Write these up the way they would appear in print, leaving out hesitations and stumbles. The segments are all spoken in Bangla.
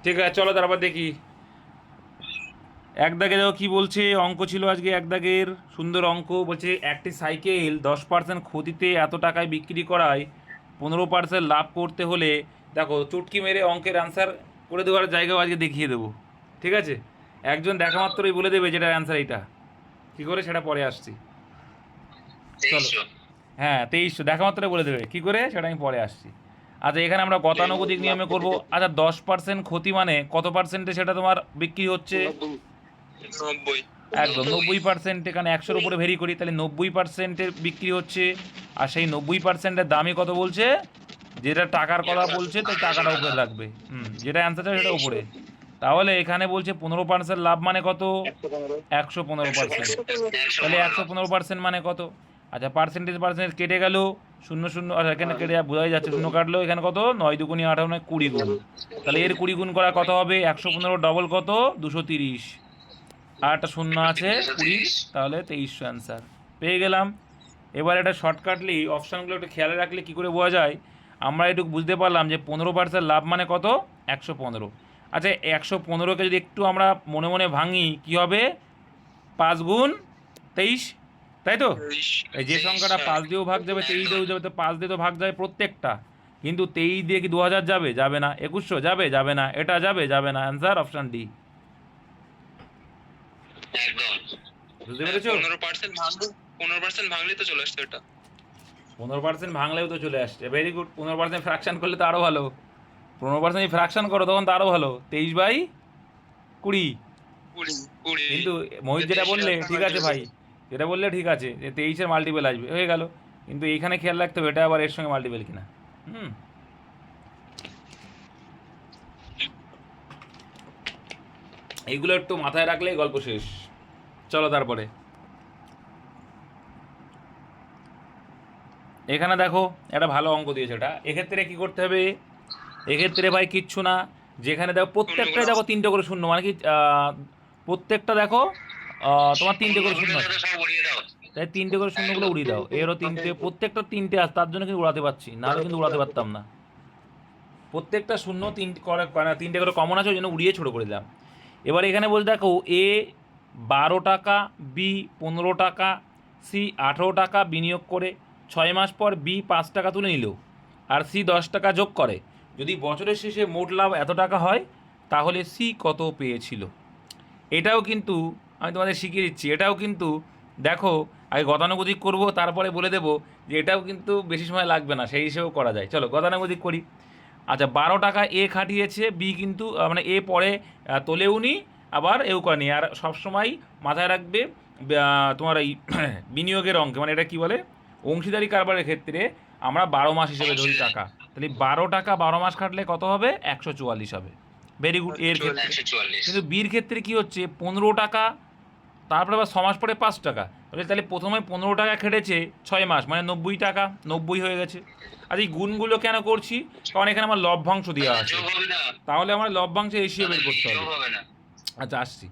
ঠিক আছে, চলো তারপর দেখি। এক দাগে দেখো কি বলছে, অঙ্ক ছিল আজকে এক দাগের সুন্দর অঙ্ক। বলছে একটি সাইকেল 10% ক্ষতিতে এত টাকায় বিক্রি করায় 15% লাভ করতে হলে, দেখো চুটকি মেরে অঙ্কের অ্যান্সার করে দেওয়ার জায়গাও আজকে দেখিয়ে দেবো। ঠিক আছে, একজন দেখা মাত্রই বলে দেবে যেটার অ্যান্সার এইটা। কী করে সেটা পরে আসছি, চলো। হ্যাঁ 2300 দেখা মাত্রই বলে দেবে কী করে, সেটা আমি পরে আসছি। আচ্ছা এখানে আমরা গতানুগতিক নিয়মে করব। আচ্ছা 10% ক্ষতি মানে কত পার্সেন্টে সেটা তোমার বিক্রি হচ্ছে? একদম 90%। এখানে 100-র উপরে ভেরি করি, তাহলে 90%-এর বিক্রি হচ্ছে। আর সেই 90%-এর দামই কত বলছে, যেটা টাকার কথা বলছে তাই টাকাটা উপরে রাখবে। যেটা অ্যান্সারটা সেটা উপরে। তাহলে এখানে বলছে 15% লাভ মানে কত? 115%। তাহলে 115% মানে কত? আচ্ছা পার্সেন্টেজ কেটে গেল, শূন্য শূন্য, আর এখানে কেটে বোঝাই যাচ্ছে শূন্য কাটলো। এখানে কত, 9 দুগুণি 18, 20 গুণ। তাহলে এর 20 গুণ করা কত হবে? 115 ডবল কত? 230। আর একটা শূন্য আছে 20, তাহলে 2300 অ্যান্সার পেয়ে গেলাম। এবার এটা শর্টকাটলি অপশানগুলো একটু খেয়াল রাখলে কী করে বোঝা যায়, আমরা একটু বুঝতে পারলাম যে 15% লাভ মানে কত? 115। আচ্ছা 115কে যদি একটু আমরা মনে মনে ভাঙি কী হবে? 5 গুণ 23, তাই তো? এই যে সংখ্যাটা 5 দিয়েও ভাগ যাবে, 23 দিয়েও যাবে, তো 5 দিয়ে তো ভাগ যায় প্রত্যেকটা। কিন্তু 23 দিয়ে কি 2000 যাবে? যাবে না। 2100 যাবে? যাবে না। এটা যাবে? যাবে না। Answer option D. বুঝতে পেরেছো? 15% ভাঙলে তো চলে আসছে এটা। 15% ভাঙলেও তো চলে আসছে, ভেরি গুড। 15% ফ্র্যাকশন করলে তো আরও ভালো। 15% যদি ফ্র্যাকশন করো তখন তো আরও ভালো, 23/20। কিন্তু মোহিত যেটা বললে ঠিক আছে ভাই, যেটা বললে ঠিক আছে যে 23-এর মাল্টিপেল আসবে, হয়ে গেল। কিন্তু এইখানে খেয়াল রাখতে হবে এটা আবার এর সঙ্গে মাল্টিপেল কিনা। এইগুলো একটু মাথায় রাখলেই গল্প শেষ। চলো তারপরে এখানে দেখো একটা ভালো অঙ্ক দিয়েছে এটা। এক্ষেত্রে কি করতে হবে? এক্ষেত্রে ভাই কিচ্ছু না, যেখানে দেখো প্রত্যেকটাই দেখো 3টে করে শূন্য, মানে কি প্রত্যেকটা দেখো তোমার 3টে করে শূন্য আছে, তাই 3টে করে শূন্যগুলো উড়িয়ে দাও। এরও 3টে, প্রত্যেকটা 3টে আছে, তার জন্য কিন্তু উড়াতে পারছি, নাহলে কিন্তু উড়াতে পারতাম না। প্রত্যেকটা শূন্য 3টে করে, 3টে করে কমন আছে, ওই জন্য উড়িয়ে ছোটো করে দিলাম। এবার এখানে বলতে দেখো এ 12 টাকা, বি 15 টাকা, সি 18 টাকা বিনিয়োগ করে 6 মাস পর বি 5 টাকা তুলে নিল, আর সি 10 টাকা যোগ করে। যদি বছরের শেষে মোট লাভ এত টাকা হয়, তাহলে সি কত পেয়েছিল? এটাও কিন্তু আমি তোমাদের শিখিয়ে দিচ্ছি। এটাও কিন্তু দেখো, আগে গতানুগতিক করব, তারপরে বলে দেবো যে এটাও কিন্তু বেশি সময় লাগবে না, সেই হিসেবেও করা যায়। চলো গতানুগতিক করি। আচ্ছা 12 টাকা এ খাটিয়েছে, বি কিন্তু মানে এ পরে তোলেও নি, আবার এও করেনি। আর সবসময় মাথায় রাখবে তোমার এই বিনিয়োগের অঙ্কে, মানে এটা কি বলে, অংশীদারি কারবারের ক্ষেত্রে আমরা 12 মাস হিসেবে ধরি টাকা। তাহলে 12 টাকা 12 মাস খাটলে কত হবে? 144 হবে। Very good. এর ক্ষেত্রে কিন্তু বির ক্ষেত্রে কি হচ্ছে, 15 টাকা, তারপরে আবার 6 মাস পরে 5 টাকা। তাহলে প্রথমে 15 টাকা খেটেছে 6 মাস, মানে 90 টাকা, 90 হয়ে গেছে। আর এই গুণগুলো কেন করছি, কারণ এখানে আমার লভ্যাংশ দেওয়া আছে, তাহলে আমার লভ্যাংশের রেশিও বের করতে হবে। আচ্ছা আসছি,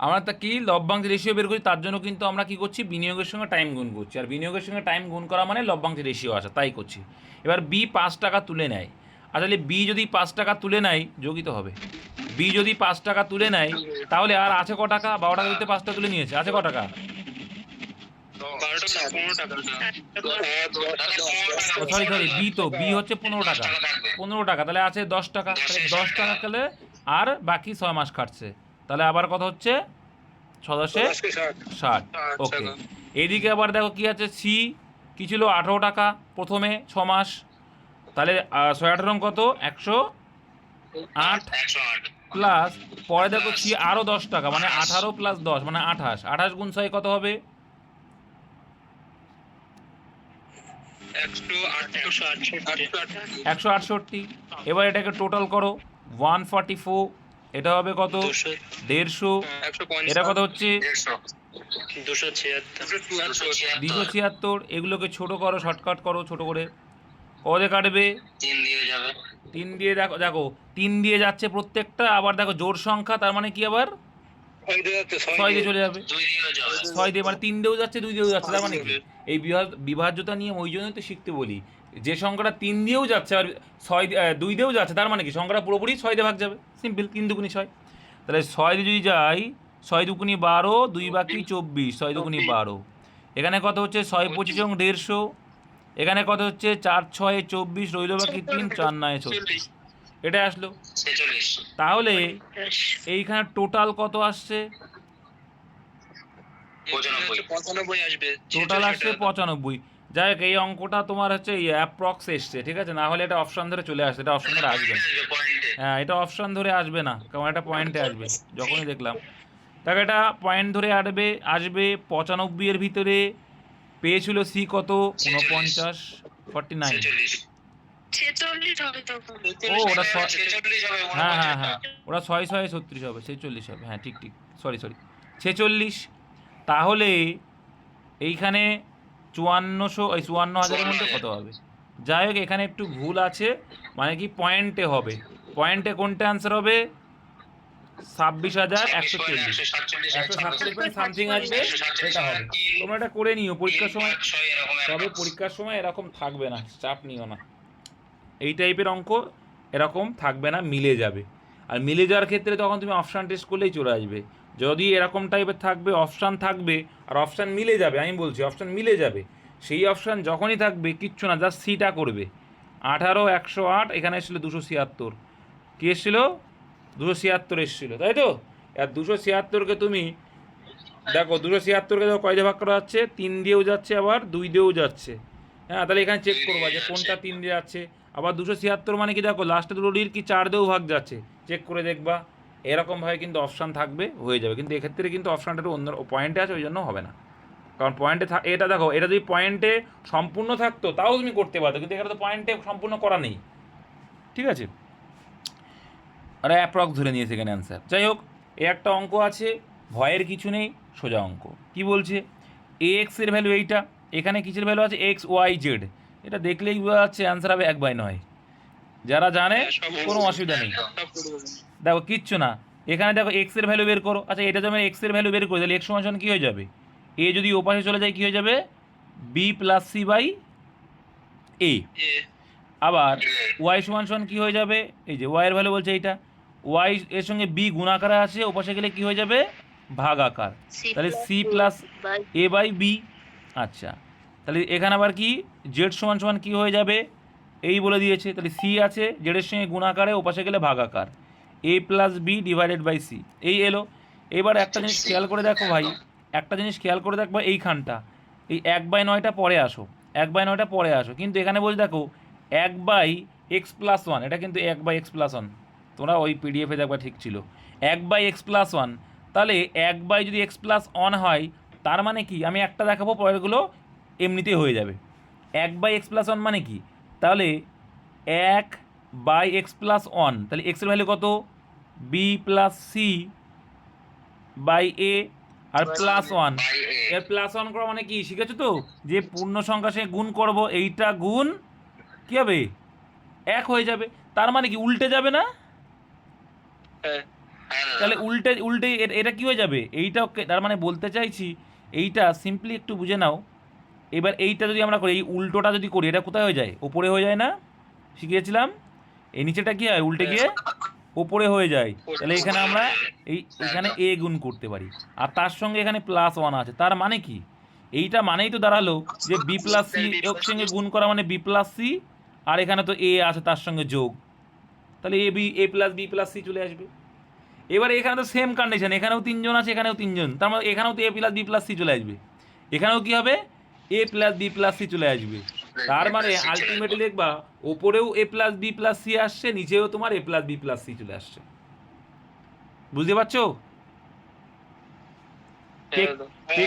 আমরা তা কি লভ্যাংশের রেশিও বের করি, তার জন্য কিন্তু আমরা কি করছি, বিনিয়োগের সঙ্গে টাইম গুণ করছি। আর বিনিয়োগের সঙ্গে টাইম গুণ করা মানে লভ্যাংশের রেশিও আসা, তাই করছি। এবার বি 5 টাকা তুলে নেয়। আর তাহলে বি যদি 5 টাকা তুলে নেয়, যোগিত হবে। বি যদি 5 টাকা তুলে নেয়, তাহলে আর আছে ক টাকা? 12 টাকা দিতে 5 টাকা তুলে নিয়েছে, আছে ক টাকা? সরি বি তো, বি হচ্ছে 15 টাকা, 15 টাকা, তাহলে আছে 10 টাকা। তাহলে 10 টাকা খেলে আর বাকি 6 মাস খাটছে, তাহলে আবার কথা হচ্ছে 6×10=60। ওকে। এইদিকে আবার দেখো কি আছে, সি কি ছিল, 18 টাকা প্রথমে 6 মাস, তাহলে 6×18 কত? 108 প্লাস, পরে দেখো সি আরও 10 টাকা, মানে 18 + 10 মানে 28, 28 গুণ 6 কত হবে? 168। এবার এটাকে টোটাল করো, 144, এটা হবে কত? 150। এটা কত হচ্ছে? 276। এগুলোকে ছোট করো, শর্টকাট করো ছোট করে, কদে কাটবে? 3 দিয়ে। দেখো দেখো 3 দিয়ে যাচ্ছে প্রত্যেকটা, আবার দেখো জোড় সংখ্যা, তার মানে কি আবার 6 দিয়ে চলে যাবে। 6 দিয়ে মানে 3 দিয়েও যাচ্ছে, 2 দিয়েও যাচ্ছে, তার মানে কি এই বিভাজ্যতা নিয়ে ওই জন্যই তো শিখতে বলি, যে সংখ্যাটা 3 দিয়েও যাচ্ছে আর 2 দিয়েও যাচ্ছে, তার মানে কি সংখ্যাটা পুরোপুরি 6 দিয়ে ভাগ যাবে, সিম্পল। 3 দুগুনি 6, তাহলে 6 দিয়ে যদি যাই 6 দুগুনি 12, 2 বাকি 24, 6 দুগুনি 12। এখানে কত হচ্ছে 6 25 এবং 150। এখানে কত হচ্ছে 4 6 24, রইল বাকি 3, 4 9 36। এটা আসলো। তাহলে এইখানে টোটাল কত আসছে? 95 আসবে। টোটাল আসছে 95। যাই হোক, এই অঙ্কটা তোমার হচ্ছে অ্যাপ্রক্স এসছে, ঠিক আছে, না হলে এটা অপশান ধরে চলে আসছে, এটা অপশান ধরে আসবে না। হ্যাঁ, এটা অপশান ধরে আসবে না, কারণ এটা পয়েন্টে আসবে। যখনই দেখলাম তাকে এটা পয়েন্ট ধরে আসবে। 95 এর ভিতরে পেয়েছিল সি কত? 49, 49। ও ওটা হ্যাঁ হ্যাঁ হ্যাঁ, ওটা 6 6 36 হবে, 46 হবে, হ্যাঁ ঠিক ঠিক, সরি সরি, 46। তাহলে এইখানে 54,000-এর মধ্যে কত হবে? যাই হোক, এখানে একটু ভুল আছে, মানে কি পয়েন্টে হবে, পয়েন্টে কোনটা অ্যান্সার হবে? 26,140, 147 সামথিং আসবে, এটা হবে। তোমরা এটা করে নিও পরীক্ষার সময়, তবে পরীক্ষার সময় এরকম থাকবে না, চাপ নিও না। এই টাইপের অঙ্ক এরকম থাকবে না, মিলে যাবে। আর মিলে যাওয়ার ক্ষেত্রে তখন তুমি অপশান টেস্ট করলেই চলে আসবে। যদি এরকম টাইপের থাকবে, অপশান থাকবে আর অপশান মিলে যাবে, আমি বলছি অপশান মিলে যাবে, সেই অপশান যখনই থাকবে কিচ্ছু না, জাস্ট সিটা করবে। 18 108, এখানে এসেছিলো 276, কী এসেছিলো? 276 এসেছিলো, তাই তো? আর 276কে তুমি দেখো, 276কে দেখো কয় দিয়ে ভাগ করা যাচ্ছে? 3 দিয়েও যাচ্ছে, আবার 2 দিয়েও যাচ্ছে। হ্যাঁ, তাহলে এখানে চেক করবা যে কোনটা 3 দিয়ে যাচ্ছে। আবার 276 মানে কি দেখো, লাস্টে দুটোটির কি 4 দিয়েও ভাগ যাচ্ছে, চেক করে দেখবা। এরকমভাবে কিন্তু অপশান থাকবে, হয়ে যাবে। কিন্তু এক্ষেত্রে কিন্তু অপশানটা একটু অন্য পয়েন্টে আছে, ওই জন্য হবে না। কারণ পয়েন্টে এটা দেখো, এটা যদি পয়েন্টে সম্পূর্ণ থাকতো তাও তুমি করতে পারতো, কিন্তু এখানে তো পয়েন্টে সম্পূর্ণ করা নেই, ঠিক আছে? আর অ্যাপ্রক্স ধরে নিয়েছে এখানে অ্যান্সার। যাই হোক, এ একটা অঙ্ক আছে, ভয়ের কিছু নেই, সোজা অঙ্ক। কি বলছে? এ এক্সের ভ্যালু এইটা, এখানে কিসের ভ্যালু আছে? X Y Z. এটা দেখলেই বোঝা যাচ্ছে অ্যান্সার হবে 1/9। যারা জানে কোনো অসুবিধা নেই। দেখো কিচ্ছু না, এখানে দেখো এক্সের ভ্যালু বের করো। আচ্ছা, এটা যখন এক্সের ভ্যালু বের করি, তাহলে এক্স সমান কী হয়ে যাবে? এ যদি ওপাশে চলে যায় কী হয়ে যাবে? বি প্লাস সি বাই এ। আবার ওয়াই সমান কী হয়ে যাবে? এই যে ওয়াইয়ের ভ্যালু বলছে এইটা, ওয়াই এর সঙ্গে বি গুণাকারে আছে, ওপাশে গেলে কী হয়ে যাবে? ভাগ আকার। তাহলে C plus A by B. আচ্ছা, তাহলে এখানে আবার কি জেড সমান কী হয়ে যাবে? এই বলে দিয়েছে, তাহলে সি আছে, জেডের সঙ্গে গুণাকারে, ওপাশে গেলে ভাগ আকার, A plus B divided by C, এই এলো। এবার একটা জিনিস খেয়াল করে দেখো ভাই, একটা জিনিস খেয়াল করে দেখো এইখানটা, এই 1/9টা পরে আসো, 1/9টা পরে আসো, কিন্তু এখানে বলছে দেখো 1/x+1, এটা কিন্তু 1/x+1, তোমরা ওই পিডিএফে দেখবা ঠিক ছিল 1/x+1। তাহলে 1 যদি x+1 হয়, তার মানে কি? আমি একটা দেখাবো, পরেরগুলো এমনিতেই হয়ে যাবে। 1/x+1 মানে কি? তাহলে 1/x+1, তাহলে এক্সের ভ্যালু কত? বি প্লাস সি বাই এ, আর +1, এর +1 করা মানে কি শিখেছো তো? যে পূর্ণ সংখ্যার সঙ্গে গুণ করব, এইটা গুণ কী হবে? 1 হয়ে যাবে। তার মানে কি উল্টে যাবে না? তাহলে উল্টে উল্টে এটা কি হয়ে যাবে? এইটা, তার মানে বলতে চাইছি এইটা সিম্পলি একটু বুঝে নাও। এবার এইটা যদি আমরা করি, এই উল্টোটা যদি করি, এটা কোথায় হয়ে যায়? ওপরে হয়ে যায় না? শিখিয়েছিলাম। এই নিচেটা কি হয়? উল্টে গিয়ে ওপরে হয়ে যায়। তাহলে এখানে আমরা এখানে এ গুণ করতে পারি, আর তার সঙ্গে এখানে +1 আছে, তার মানে কি? এইটা মানেই তো দাঁড়ালো যে বি প্লাস সি এর সঙ্গে গুণ করা মানে বি প্লাস সি, আর এখানে তো এ আছে তার সঙ্গে যোগ, তাহলে এ প্লাস বি প্লাস সি চলে আসবে। এবারে এখানে তো সেম কন্ডিশন, এখানেও 3 জন আছে, এখানেও 3 জন, তার মানে এখানেও তো এ প্লাস বি প্লাস সি চলে আসবে, এখানেও কি হবে? এ প্লাস বি প্লাস সি চলে আসবে। তার মানে আলটিমেটলি দেখবা ওপরেও এ প্লাস বি প্লাস সি আসছে, নিচেও তোমার এ প্লাস বি প্লাস সি চলে আসছে। বুঝতে পারছো? কে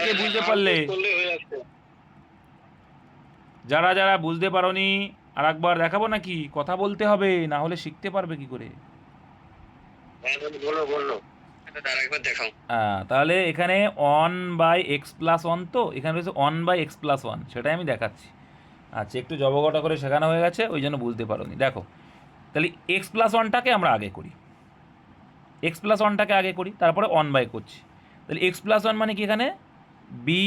কে বুঝতে পারলে? যারা যারা বুঝতে পারোনি আর একবার দেখাবো নাকি? কথা বলতে হবে, না হলে শিখতে পারবে কি করে? তাহলে এখানে 1/x+1, তো এখানে রয়েছে 1/x+1, সেটাই আমি দেখাচ্ছি। আচ্ছা, একটু জবগটা করে শেখানো হয়ে গেছে, ওই জন্য বুঝতে পারোনি। দেখো, তাহলে x+1টাকে আমরা আগে করি, x+1টাকে আগে করি, তারপরে 1/, করছি। তাহলে x+1 মানে কি? এখানে B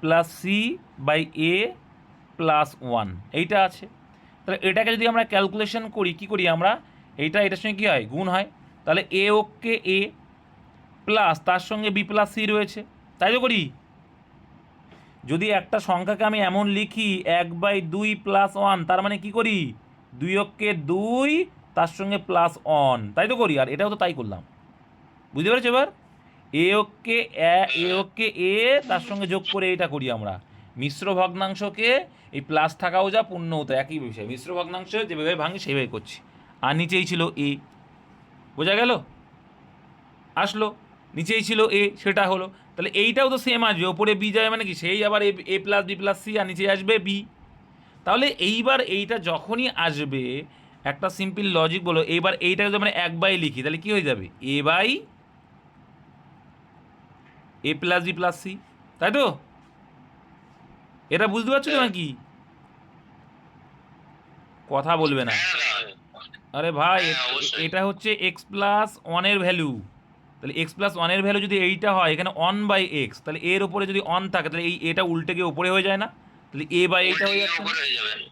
plus C by A plus one এইটা আছে। তাহলে এটাকে যদি আমরা ক্যালকুলেশন করি, কি করি আমরা, এটার সঙ্গে কী হয়, গুণ হয়। তাহলে এ ওকে এ প্লাস তার সঙ্গে বি প্লাস সি রয়েছে, তাই তো করি। যদি একটা সংখ্যাকে আমি এমন লিখি 1/2 প্লাস ওয়ান, তার মানে কি করি, 2 অক্ষে 2 তার সঙ্গে প্লাস অন, তাই তো করি। আর এটাও তো তাই করলাম, বুঝতে পেরেছো এবার। এ ওকে এ তার সঙ্গে যোগ করে এটা করি আমরা। মিশ্র ভগ্নাংশকে এই প্লাস থাকাও যা পূর্ণও তা একই বিষয়, মিশ্র ভগ্নাংশ যেভাবে ভাঙি সেইভাবে করছি। আর নিচেই ছিল এ, বোঝা গেল, আসলো, নিচেই ছিল এ, সেটা হলো। তাহলে এইটাও তো সেম আসবে, ওপরে বি যায় মানে কি, সেই আবার এ প্লাস বি প্লাস সি, আর নিচে আসবে বি। তাহলে এইবার এইটা যখনই আসবে, একটা সিম্পল লজিক বলো, এইবার এইটা যদি আমরা 1/, লিখি তাহলে কি হয়ে যাবে, a/, A plus B plus C, তাই তো। এটা বুঝতে পারছো তো নাকি, কথা বলবে না। আরে ভাই, এটা হচ্ছে এক্স প্লাস ওয়ানের ভ্যালু। তাহলে এক্স প্লাস ওয়ানের ভ্যালু যদি এইটা হয়, এখানে 1/x, তাহলে এর উপরে যদি অন থাকে তাহলে এই এটা উল্টে গিয়ে উপরে হয়ে যায় না, তাহলে a/, এইটা হয়ে যাচ্ছে না?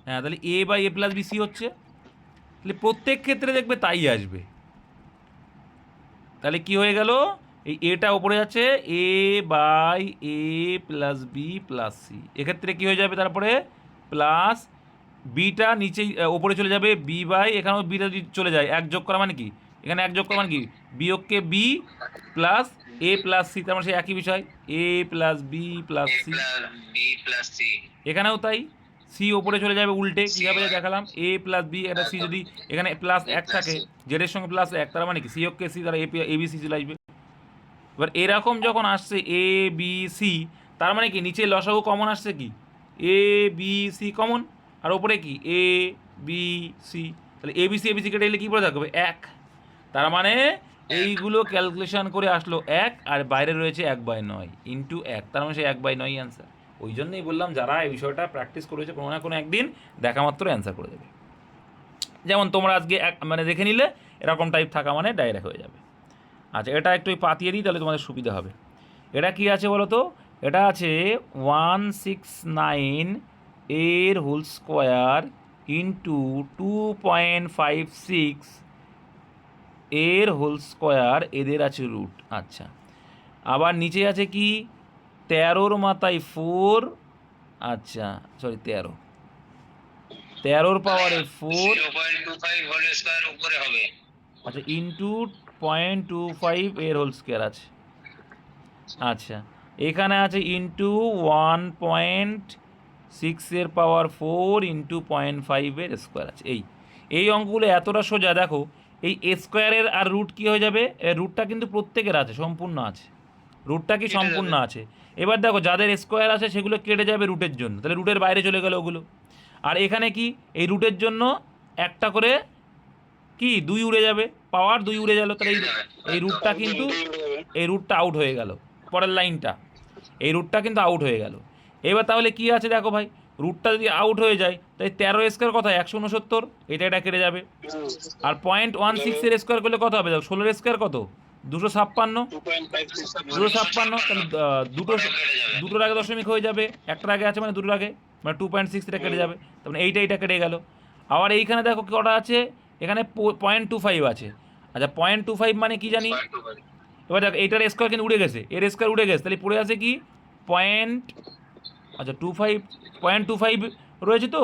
হ্যাঁ, তাহলে a/a প্লাস বি সি হচ্ছে। তাহলে প্রত্যেক ক্ষেত্রে দেখবে তাই আসবে। তাহলে কি হয়ে গেল, এই এটা উপরে যাচ্ছে a/a plus B plus C, এক্ষেত্রে কি হয়ে যাবে, তারপরে প্লাস বিটা নিচেই ওপরে চলে যাবে, b/, এখানেও বিটা যদি চলে যায়, এক যোগ করা মানে কি, এখানে এক যোগ করা মানে কি, বিয়োগকে বি প্লাস এ প্লাস সি, তার মানে সেই একই বিষয়, এ প্লাস বি প্লাস সি। এখানেও তাই, সি ওপরে চলে যাবে উল্টে, কীভাবে দেখালাম, এ প্লাস বি, এটা সি যদি এখানে প্লাস এক থাকে, জেডের সঙ্গে প্লাস এক, তার মানে কি সি ওকে সি, তারা এ বি সি চলে আসবে। এবার এরকম যখন আসছে এ বি সি, তার মানে কি নিচে লসাগু কমন আসছে, কি এ বি সি কমন, আর ওপরে কি এ বি সি, তাহলে এ বি সি কেটে গেলে কী পড়ে থাকবে, এক। তার মানে এইগুলো ক্যালকুলেশন করে আসলো এক, আর বাইরে রয়েছে 1/9 ইন্টু 1, তার মানে সেই 1/9 অ্যান্সার। ওই জন্যই বললাম, যারা এই বিষয়টা প্র্যাকটিস করেছে কোনো না কোনো একদিন, দেখা মাত্র অ্যান্সার করে দেবে। যেমন তোমরা আজকে মানে দেখে নিলে, এরকম টাইপ থাকা মানে ডাইরেক্ট হয়ে যাবে। আচ্ছা, এটা একটু পাতিয়ে দিই, তাহলে তোমাদের সুবিধা হবে। এটা কি আছে বলো তো, এটা আছে 169 এর হোল স্কোয়ার ইন্টু 2.56 এর হোল স্কোয়ার, এদের আছে রুট। আচ্ছা, আবার নিচে আছে কি 13 মাথায় 4, আচ্ছা সরি 13 পাওয়ারে 4, আচ্ছা ইন্টু 0.25 এর হোল স্কোয়ার আছে। আচ্ছা, এখানে আছে ইন্টু 1.6 এর পাওয়ার 4 ইন্টু 0.5 এর স্কোয়ার আছে। এই অঙ্কগুলো এতটা সোজা, দেখো এই স্কোয়ারের আর রুট কী হয়ে যাবে, রুটটা কিন্তু প্রত্যেকের আছে, সম্পূর্ণ আছে, রুটটা কি সম্পূর্ণ আছে। এবার দেখো যাদের স্কোয়ার আছে সেগুলো কেটে যাবে রুটের জন্য, তাহলে রুটের বাইরে চলে গেল ওগুলো। আর এখানে কি এই রুটের জন্য একটা করে কি 2 উড়ে যাবে, পাওয়ার 2 উড়ে গেল, তাহলে এই রুটটা কিন্তু, এই রুটটা আউট হয়ে গেল, পরের লাইনটা, এই রুটটা কিন্তু আউট হয়ে গেল। এবার তাহলে কি আছে দেখো ভাই, রুটটা যদি আউট হয়ে যায়, তাই 13 স্কোয়ার কথা 169, এটা কেটে যাবে। আর 0.16 এর স্কোয়ার করলে কত হবে, দেখো 16 স্কোয়ার কত, 256, 256, তাহলে দুটোর আগে দশমিক হয়ে যাবে, একটার আগে আছে মানে দুটোর আগে, মানে 2.6 এটা কেটে যাবে, তার মানে এইটা কেটে গেল। আবার এইখানে দেখো কটা আছে, এখানে 0.25 আছে। আচ্ছা 0.25 মানে কি জানি, এবার দেখো এইটার স্কোয়ার কিন্তু উড়ে গেছে, এর স্কোয়ার উড়ে গেছে, তাহলে পড়ে আছে কি আচ্ছা 0.25 রয়েছে তো,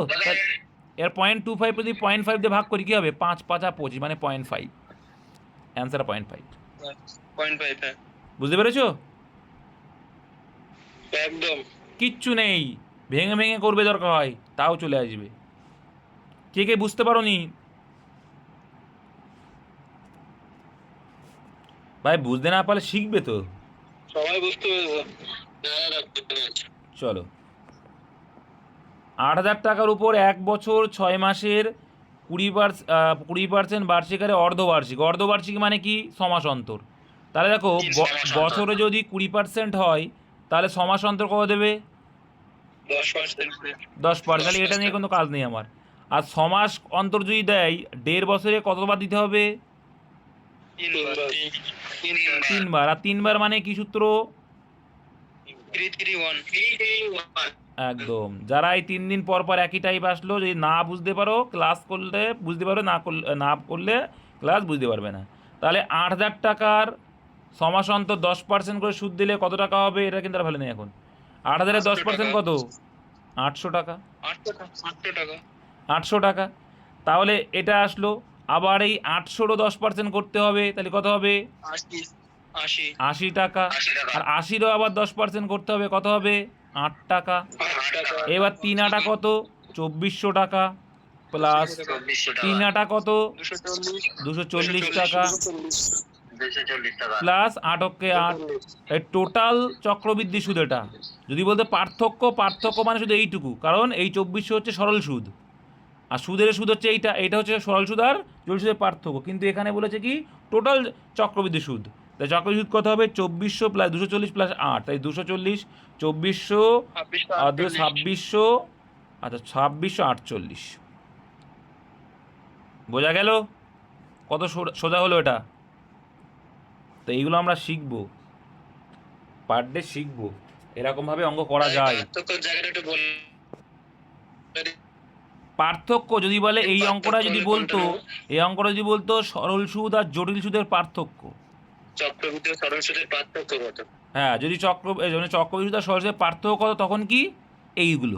এর 0.25 যদি 0.5 দিয়ে ভাগ করি কী হবে, 5 5 25, মানে 0.5, অ্যান্সার 0.5। বুঝতে পেরেছো, একদম কিচ্ছু নেই, ভেঙে ভেঙে করবে দরকার হয়, তাও চলে আসবে। কে বুঝতে পারো নি ভাই, বুঝতে না পারলে শিখবে তো, সবাই বুঝতে পেরেছে। চলো, 8,000 টাকার উপর 1 বছর 6 মাসের 20% বার্ষিক হারে অর্ধবার্ষিক মানে কি, ছমাস অন্তর। তাহলে দেখো বছরে যদি 20% হয়, তাহলে ছমাস অন্তর কত দেবে, 10%। তাহলে এটা নিয়ে কোনো কাজ নেই আমার। আর ছমাস অন্তর যদি দেয়, 1.5 বছরে কতবার দিতে হবে, 3বার। আর 3বার মানে কি সূত্র, 331 একদম, যারা এই 3 দিন পর পর একই টাইপ আসলো, যদি না বুঝতে পারো ক্লাস করলে বুঝতে পারো, না করলে ক্লাস বুঝতে পারবে না। তাহলে 8,000 টাকার সমাস অন্তর 10% করে সুদ দিলে কত টাকা হবে, এটা কিন্তু আর ভালো নেই এখন। 8,000-এর 10% কত? 800 টাকা। 800 টাকা। তাহলে এটা আসলো। আবার এই 800-রও 10% করতে হবে, তাহলে কত হবে? 80 টাকা। আর 80-রও আবার 10% করতে হবে, কত হবে? 8 টাকা। এবার 3 আটা কত? 2400 টাকা প্লাস 3 আটা কত? 240 টাকা প্লাস 8 এই টোটাল চক্রবৃদ্ধি সুদ। এটা যদি বলতে পার্থক্য মানে শুধু এইটুকু, কারণ এই 2400 হচ্ছে সরল সুদ, আর সুদের সুদ হচ্ছে এইটা হচ্ছে সরল সুদ আর জটিল সুদের পার্থক্য। কিন্তু এখানে বলেছে কি টোটাল চক্রবৃদ্ধি সুদ। তাই চক্রবৃদ্ধি সুদ কত হবে? 2400 প্লাস 240 প্লাস 8, তাই 240, 2400 আর 2600, আচ্ছা 2648। বোঝা গেল কত সোজা হলো এটা? তো এইগুলো আমরা শিখবো, পার ডে শিখবো, এরকমভাবে অঙ্ক করা যায়। পার্থক্য যদি বলে, এই অঙ্কটা যদি বলতো সরল সুদ আর জটিল সুদের পার্থক্য, চক্রবৃদ্ধি ও সরল সুদের পার্থক্য কত? হ্যাঁ, যদি চক্রবৃদ্ধি সুদ আর সরল সুদের পার্থক্য কত, তখন কি এইগুলো,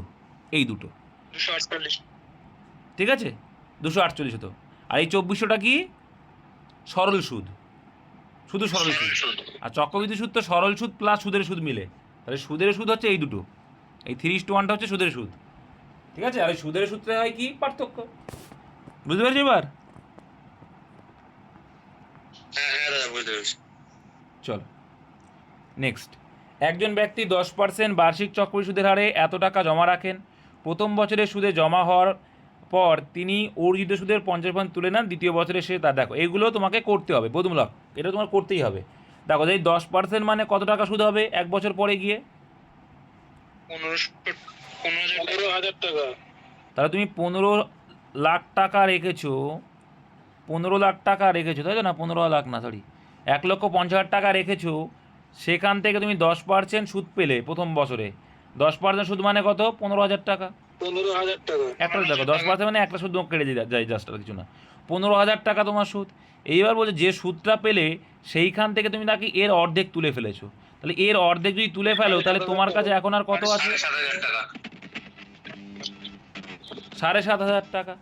এই দুটো, 248। ঠিক আছে, 248 হতো। আর এই 2400টা কি? সরল সুদ, শুধু সরল সুদ। আর চক্রবৃদ্ধি সুদ তো সরল সুদ প্লাস সুদের সুদ মিলে, তাহলে সুদের সুদ হচ্ছে এই দুটো, এই 3:1টা হচ্ছে সুদের সুদ, ঠিক আছে। আর এই সুদের সূত্রে হয় কি? পার্থক্য। বুঝতে পারছি এবার? হ্যাঁ দাদা বুঝতে পেরেছি। চল নেক্সট। একজন ব্যক্তি 10% বার্ষিক চক্রবৃদ্ধি সুদের হারে এত টাকা জমা রাখেন। প্রথম বছরের সুদে জমা হওয়ার পর তিনি অর্জিত সুদের 50% তুলে নেন দ্বিতীয় বছরে সে তা। দেখো এইগুলো তোমাকে করতে হবে, বোধমূলক, এটা তোমার করতেই হবে। দেখো এই 10% মানে কত টাকা সুদ হবে এক বছর পরে গিয়ে? 15,000 টাকা। তাহলে তুমি 15 লাখ টাকা রেখেছো, 15 লাখ টাকা রেখেছো, তাই তো? না 15 লাখ না, সরি, 1,50,000 টাকা রেখেছো। সেখান থেকে তুমি 10% সুদ পেলে প্রথম বছরে। 10% সুদ মানে কত? 15,000 টাকা। 15,000 টাকা। একটা দেখো 10% মানে একটা সুদ কেটে যায়, জাস্ট আর কিছু না। 15,000 টাকা তোমার সুদ। এইবার বলছে যে সুদটা পেলে সেইখান থেকে তুমি নাকি এর অর্ধেক তুলে ফেলেছো। তাহলে এর অর্ধেক যদি তুলে ফেলো, তাহলে তোমার কাছে এখন আর কত আছে? 7,500 টাকা। 7,500 টাকা।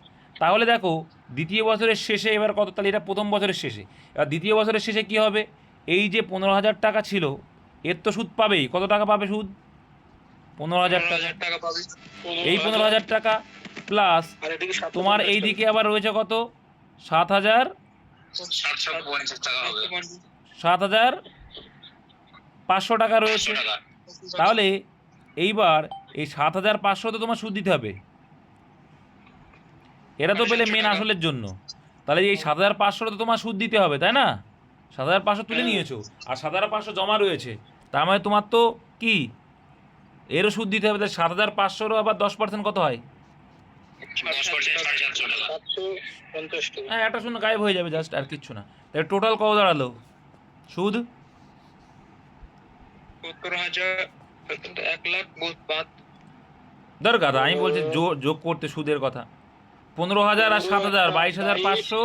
তাহলে দেখো দ্বিতীয় বছরের শেষে এবার কত? তাহলে এটা প্রথম বছরের শেষে। এবার দ্বিতীয় বছরের শেষে কি হবে? এই যে 15,000 টাকা ছিল, এর তো সুদ পাবেই। কত টাকা পাবে সুদ? 15,000 টাকা। পাবে। এই 15,000 টাকা প্লাস আর এদিকে তোমার এই দিকে আবার রয়েছে কত? 7,000, 750 টাকা হবে। 7,500 টাকা রয়েছে। তাহলে এইবার এই 7,500 তো তোমার সুদ দিতে হবে, এরা তো পেলে মেন আসলের জন্য। তাহলে এই 7,500 তো তোমার সুদ দিতে হবে, তাই না? 7,500 তুলে নিয়েছো আর 7,500 জমা রয়েছে, তার মানে তোমার তো কি এরও সুদ দিতে হবে। তাহলে 7,500-রও আবার 10% কত হয়? 750 টাকা। হ্যাঁ, একটা শূন্য গায়েব হয়ে যাবে জাস্ট, আর কিচ্ছু না। তাহলে টোটাল কত দাঁড়ালো সুদ? 70,000, 1,00,000 দরকার আমি বলছি যোগ করতে সুদের কথা। 15,000 আর 7,000, 22,500,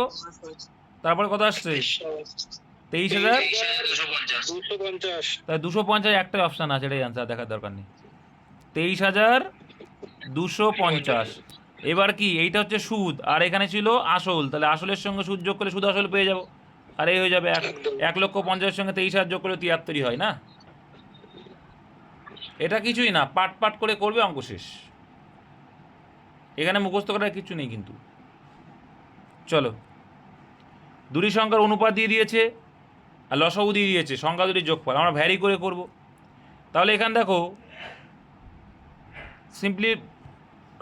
তারপরে কত আসছে? 23,000। 250। তাই 250, একটাই অপশান আছে, এটাই অ্যান্সার, দেখার দরকার নেই। 23,250। এবার কি এইটা হচ্ছে সুদ, আর এখানে ছিল আসল, তাহলে আসলের সঙ্গে সুদ যোগ করলে সুদ আসল পেয়ে যাবো। আর এই হয়ে যাবে 1,50,000 সঙ্গে 23,000 যোগ করলে 73 হয় না? এটা কিছুই না, পাট করে করবে, অঙ্ক শেষ। এখানে মুখস্থ করার কিছু নেই কিন্তু। চলো, দুটি সংখ্যার অনুপাত দিয়ে দিয়েছে আর লসাগু দিয়ে দিয়েছে, সংখ্যা দুটির যোগফল আমরা ভ্যারি করে করব। তাহলে এখানে দেখো সিম্পলি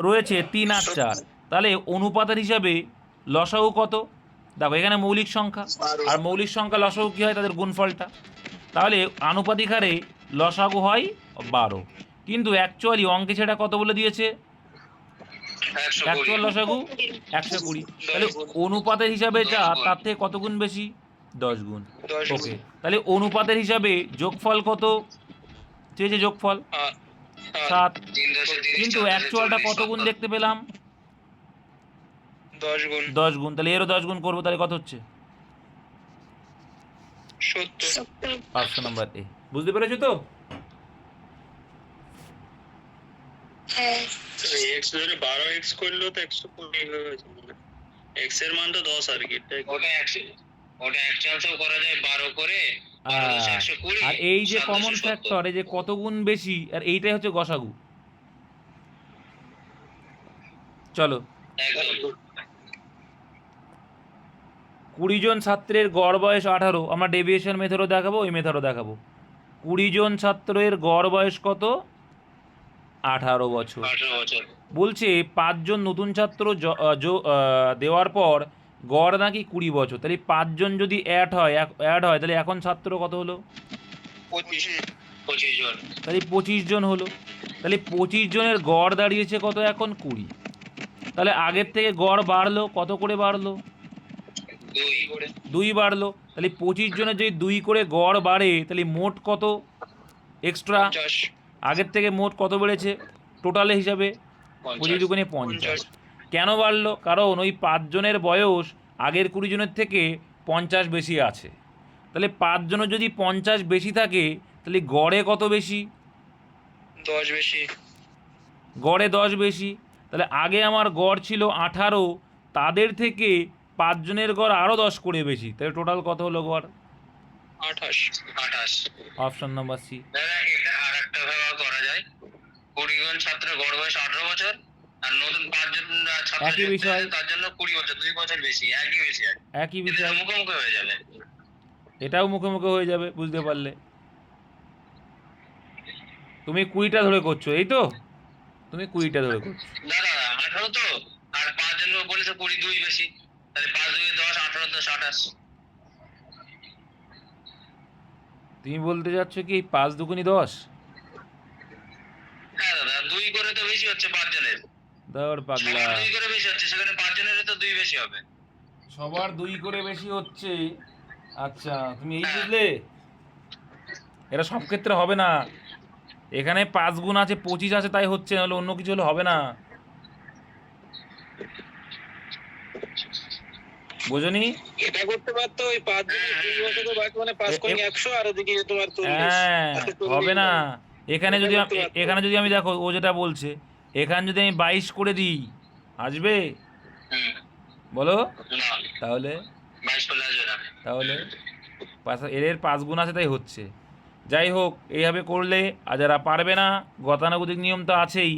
রয়েছে 3 আর 4, তাহলে অনুপাতের হিসাবে লসাগু কত? দেখো এখানে মৌলিক সংখ্যা, আর মৌলিক সংখ্যা লসাগু কী হয়? তাদের গুণফলটা। তাহলে আনুপাতিক হারে লসাগু হয় 12, কিন্তু অ্যাকচুয়ালি অঙ্কে সেটা কত বলে দিয়েছে? অ্যাকচুয়াল লসাগু 120। তাহলে অনুপাতের হিসাবে যা, তার থেকে কত গুণ বেশি? 10 গুণ। ওকে, তাহলে অনুপাতের হিসাবে যোগফল কত চেয়েছে? যোগফল 7। 3 10 30 কিন্তু 4 10 অ্যাকচুয়ালটা 40 কত গুণ দেখতে পেলাম? 10 গুণ 10 গুণ। তাহলে এরও 10 গুণ করবো, তাহলে কত হচ্ছে? 70। Option number A. বুঝতে পেরেছো তো? এক্স ধরে 12x করলেও তো 120 হয়ে যাবে। এক্স এর মান তো 10 আর কি। ওটা অ্যাকচুয়ালও করা যায় 12 করে 12 10 120। আর এই যে 7 কমন 270। ফ্যাক্টর, এই যে কত গুণ বেশি, আর এইটাই হচ্ছে গসাগু। চলো, একদম 20 জন ছাত্রের গড় বয়স 18। আমরা ডেভিয়েশন মেথডও দেখাবো, ওই মেথডও দেখাবো। 20 জন ছাত্রের গড় বয়স কত? 18 বছর। 18 বছর। বলছে 5 জন নতুন ছাত্র দেওয়ার পর গড় নাকি 20 বছর। তাহলে 5 জন যদি অ্যাড হয় তাহলে এখন ছাত্র কত হলো? 25 জন। তাহলে 25 জন হলো। তাহলে 25 জনের গড় দাঁড়িয়েছে কত এখন? 20। তাহলে আগের থেকে গড় বাড়লো, কত করে বাড়লো? 2 করে 2 বাড়লো। তাহলে 25 জনের যদি 2 করে গড় বাড়ে, তাহলে মোট কত এক্সট্রা? 50। আগের থেকে মোট কত বেড়েছে টোটালে হিসাবে? 25 দুগুণে 50। কেন বাড়লো? কারণ ওই 5 জনের বয়স আগের 20 জনের থেকে 50 বেশি আছে। তাহলে 5 জনের যদি 50 বেশি থাকে, তাহলে গড়ে কত বেশি? 10 বেশি। গড়ে 10 বেশি। তাহলে আগে আমার গড় ছিল 18, তাদের থেকে 5 জনের গড় আরও 10 করে বেশি। তাহলে টোটাল কত হলো গড়? 28। Option number C. দাদা এটা আরেকটা ভাবে করা যায়। 20 জন ছাত্রের গড় বয়স 18 বছর আর নতুন 5 জন ছাত্র একই যুক্ত বিষয়। হয়েছে, তার জন্য 20 বছর, 2 বছর বেশি। একই বিষয়। একই এটা বিষয়। তো মুখোমুখি হয়ে যাবে। এটাও মুখে মুখে হয়ে যাবে, বুঝতে পারলে? তুমি 20টা ধরে করছো, এই তো? তুমি 20টা ধরে করছো। দাদা 18 তো, আর 5 জন বলেছে 20, 2 বেশি। তাহলে 5 2 10, 18 10 28। তুমি বলতে যাচ্ছ কি 5 দুগুণি 10? হ্যাঁ দাদা, 2 করে তো বেশি হচ্ছে 5 জনের। দৌড় পাগলা। সবার 2 করে বেশি হচ্ছে, সেখানে 5 জনের তো 2 বেশি হবে। সবার 2 করে বেশি হচ্ছে। আচ্ছা, তুমি এই হ্যাঁ। বুঝলে? এটা সব ক্ষেত্রে হবে না। এখানে 5 গুণ আছে, 25 আছে, তাই হচ্ছে, নাহলে অন্য কিছু হলে হবে না। বোঝনি? এটা করতে পারতো ওই 5 জনের 20 বছরের বয়স মানে 5 কোণ 100 আর ওদিকে তোমার 40। হ্যাঁ, হবে না। এখানে যদি এটা করতে পারতো। এখানে যদি আমি দেখো ও যেটা বলছে, এখানে যদি আমি 22 করে দিই, আসবে? হুম। বলো। না, তাহলে 22 করলে আসবে না। তাহলে এর 5 গুণ আছে, তাই হচ্ছে। যাই হোক, এইভাবে করলে, আর যারা পারবে না, গতানুগতিক নিয়ম তো আছেই,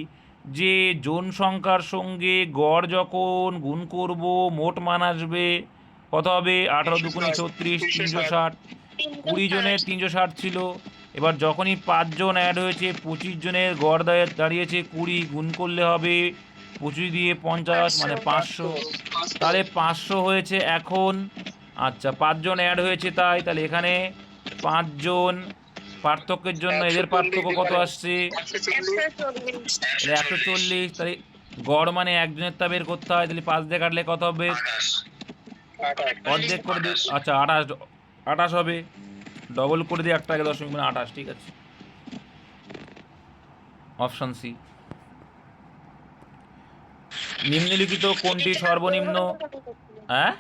যে জন সংখ্যার সঙ্গে গড় যখন গুণ করব, মোট মান আসবে কত হবে? 18 দুগুণে 36, 360। 20 জনের 360 ছিল। এবার যখনই 5 জন অ্যাড হয়েছে, 25 জনের গড় দাঁড়িয়েছে 20, গুণ করলে হবে 25 দিয়ে 50, মানে 500। তাহলে 500 হয়েছে এখন। আচ্ছা, 5 জন অ্যাড হয়েছে, তাহলে এখানে 5 জন পার্থক্যের জন্য এদের পার্থক্য কত আসছে? 140। তাহলে গড় মানে একজনের তা বের করতে হয়, তাহলে 5 দিয়ে কাটলে কত হবে? 28। অর্ধেক করে দিই। আচ্ছা, 28 হবে। ডবল করে দিই, 1 টাকা 10.28। ঠিক আছে, অপশন সি। নিম্নলিখিত কোনটি সর্বনিম্ন? হ্যাঁ,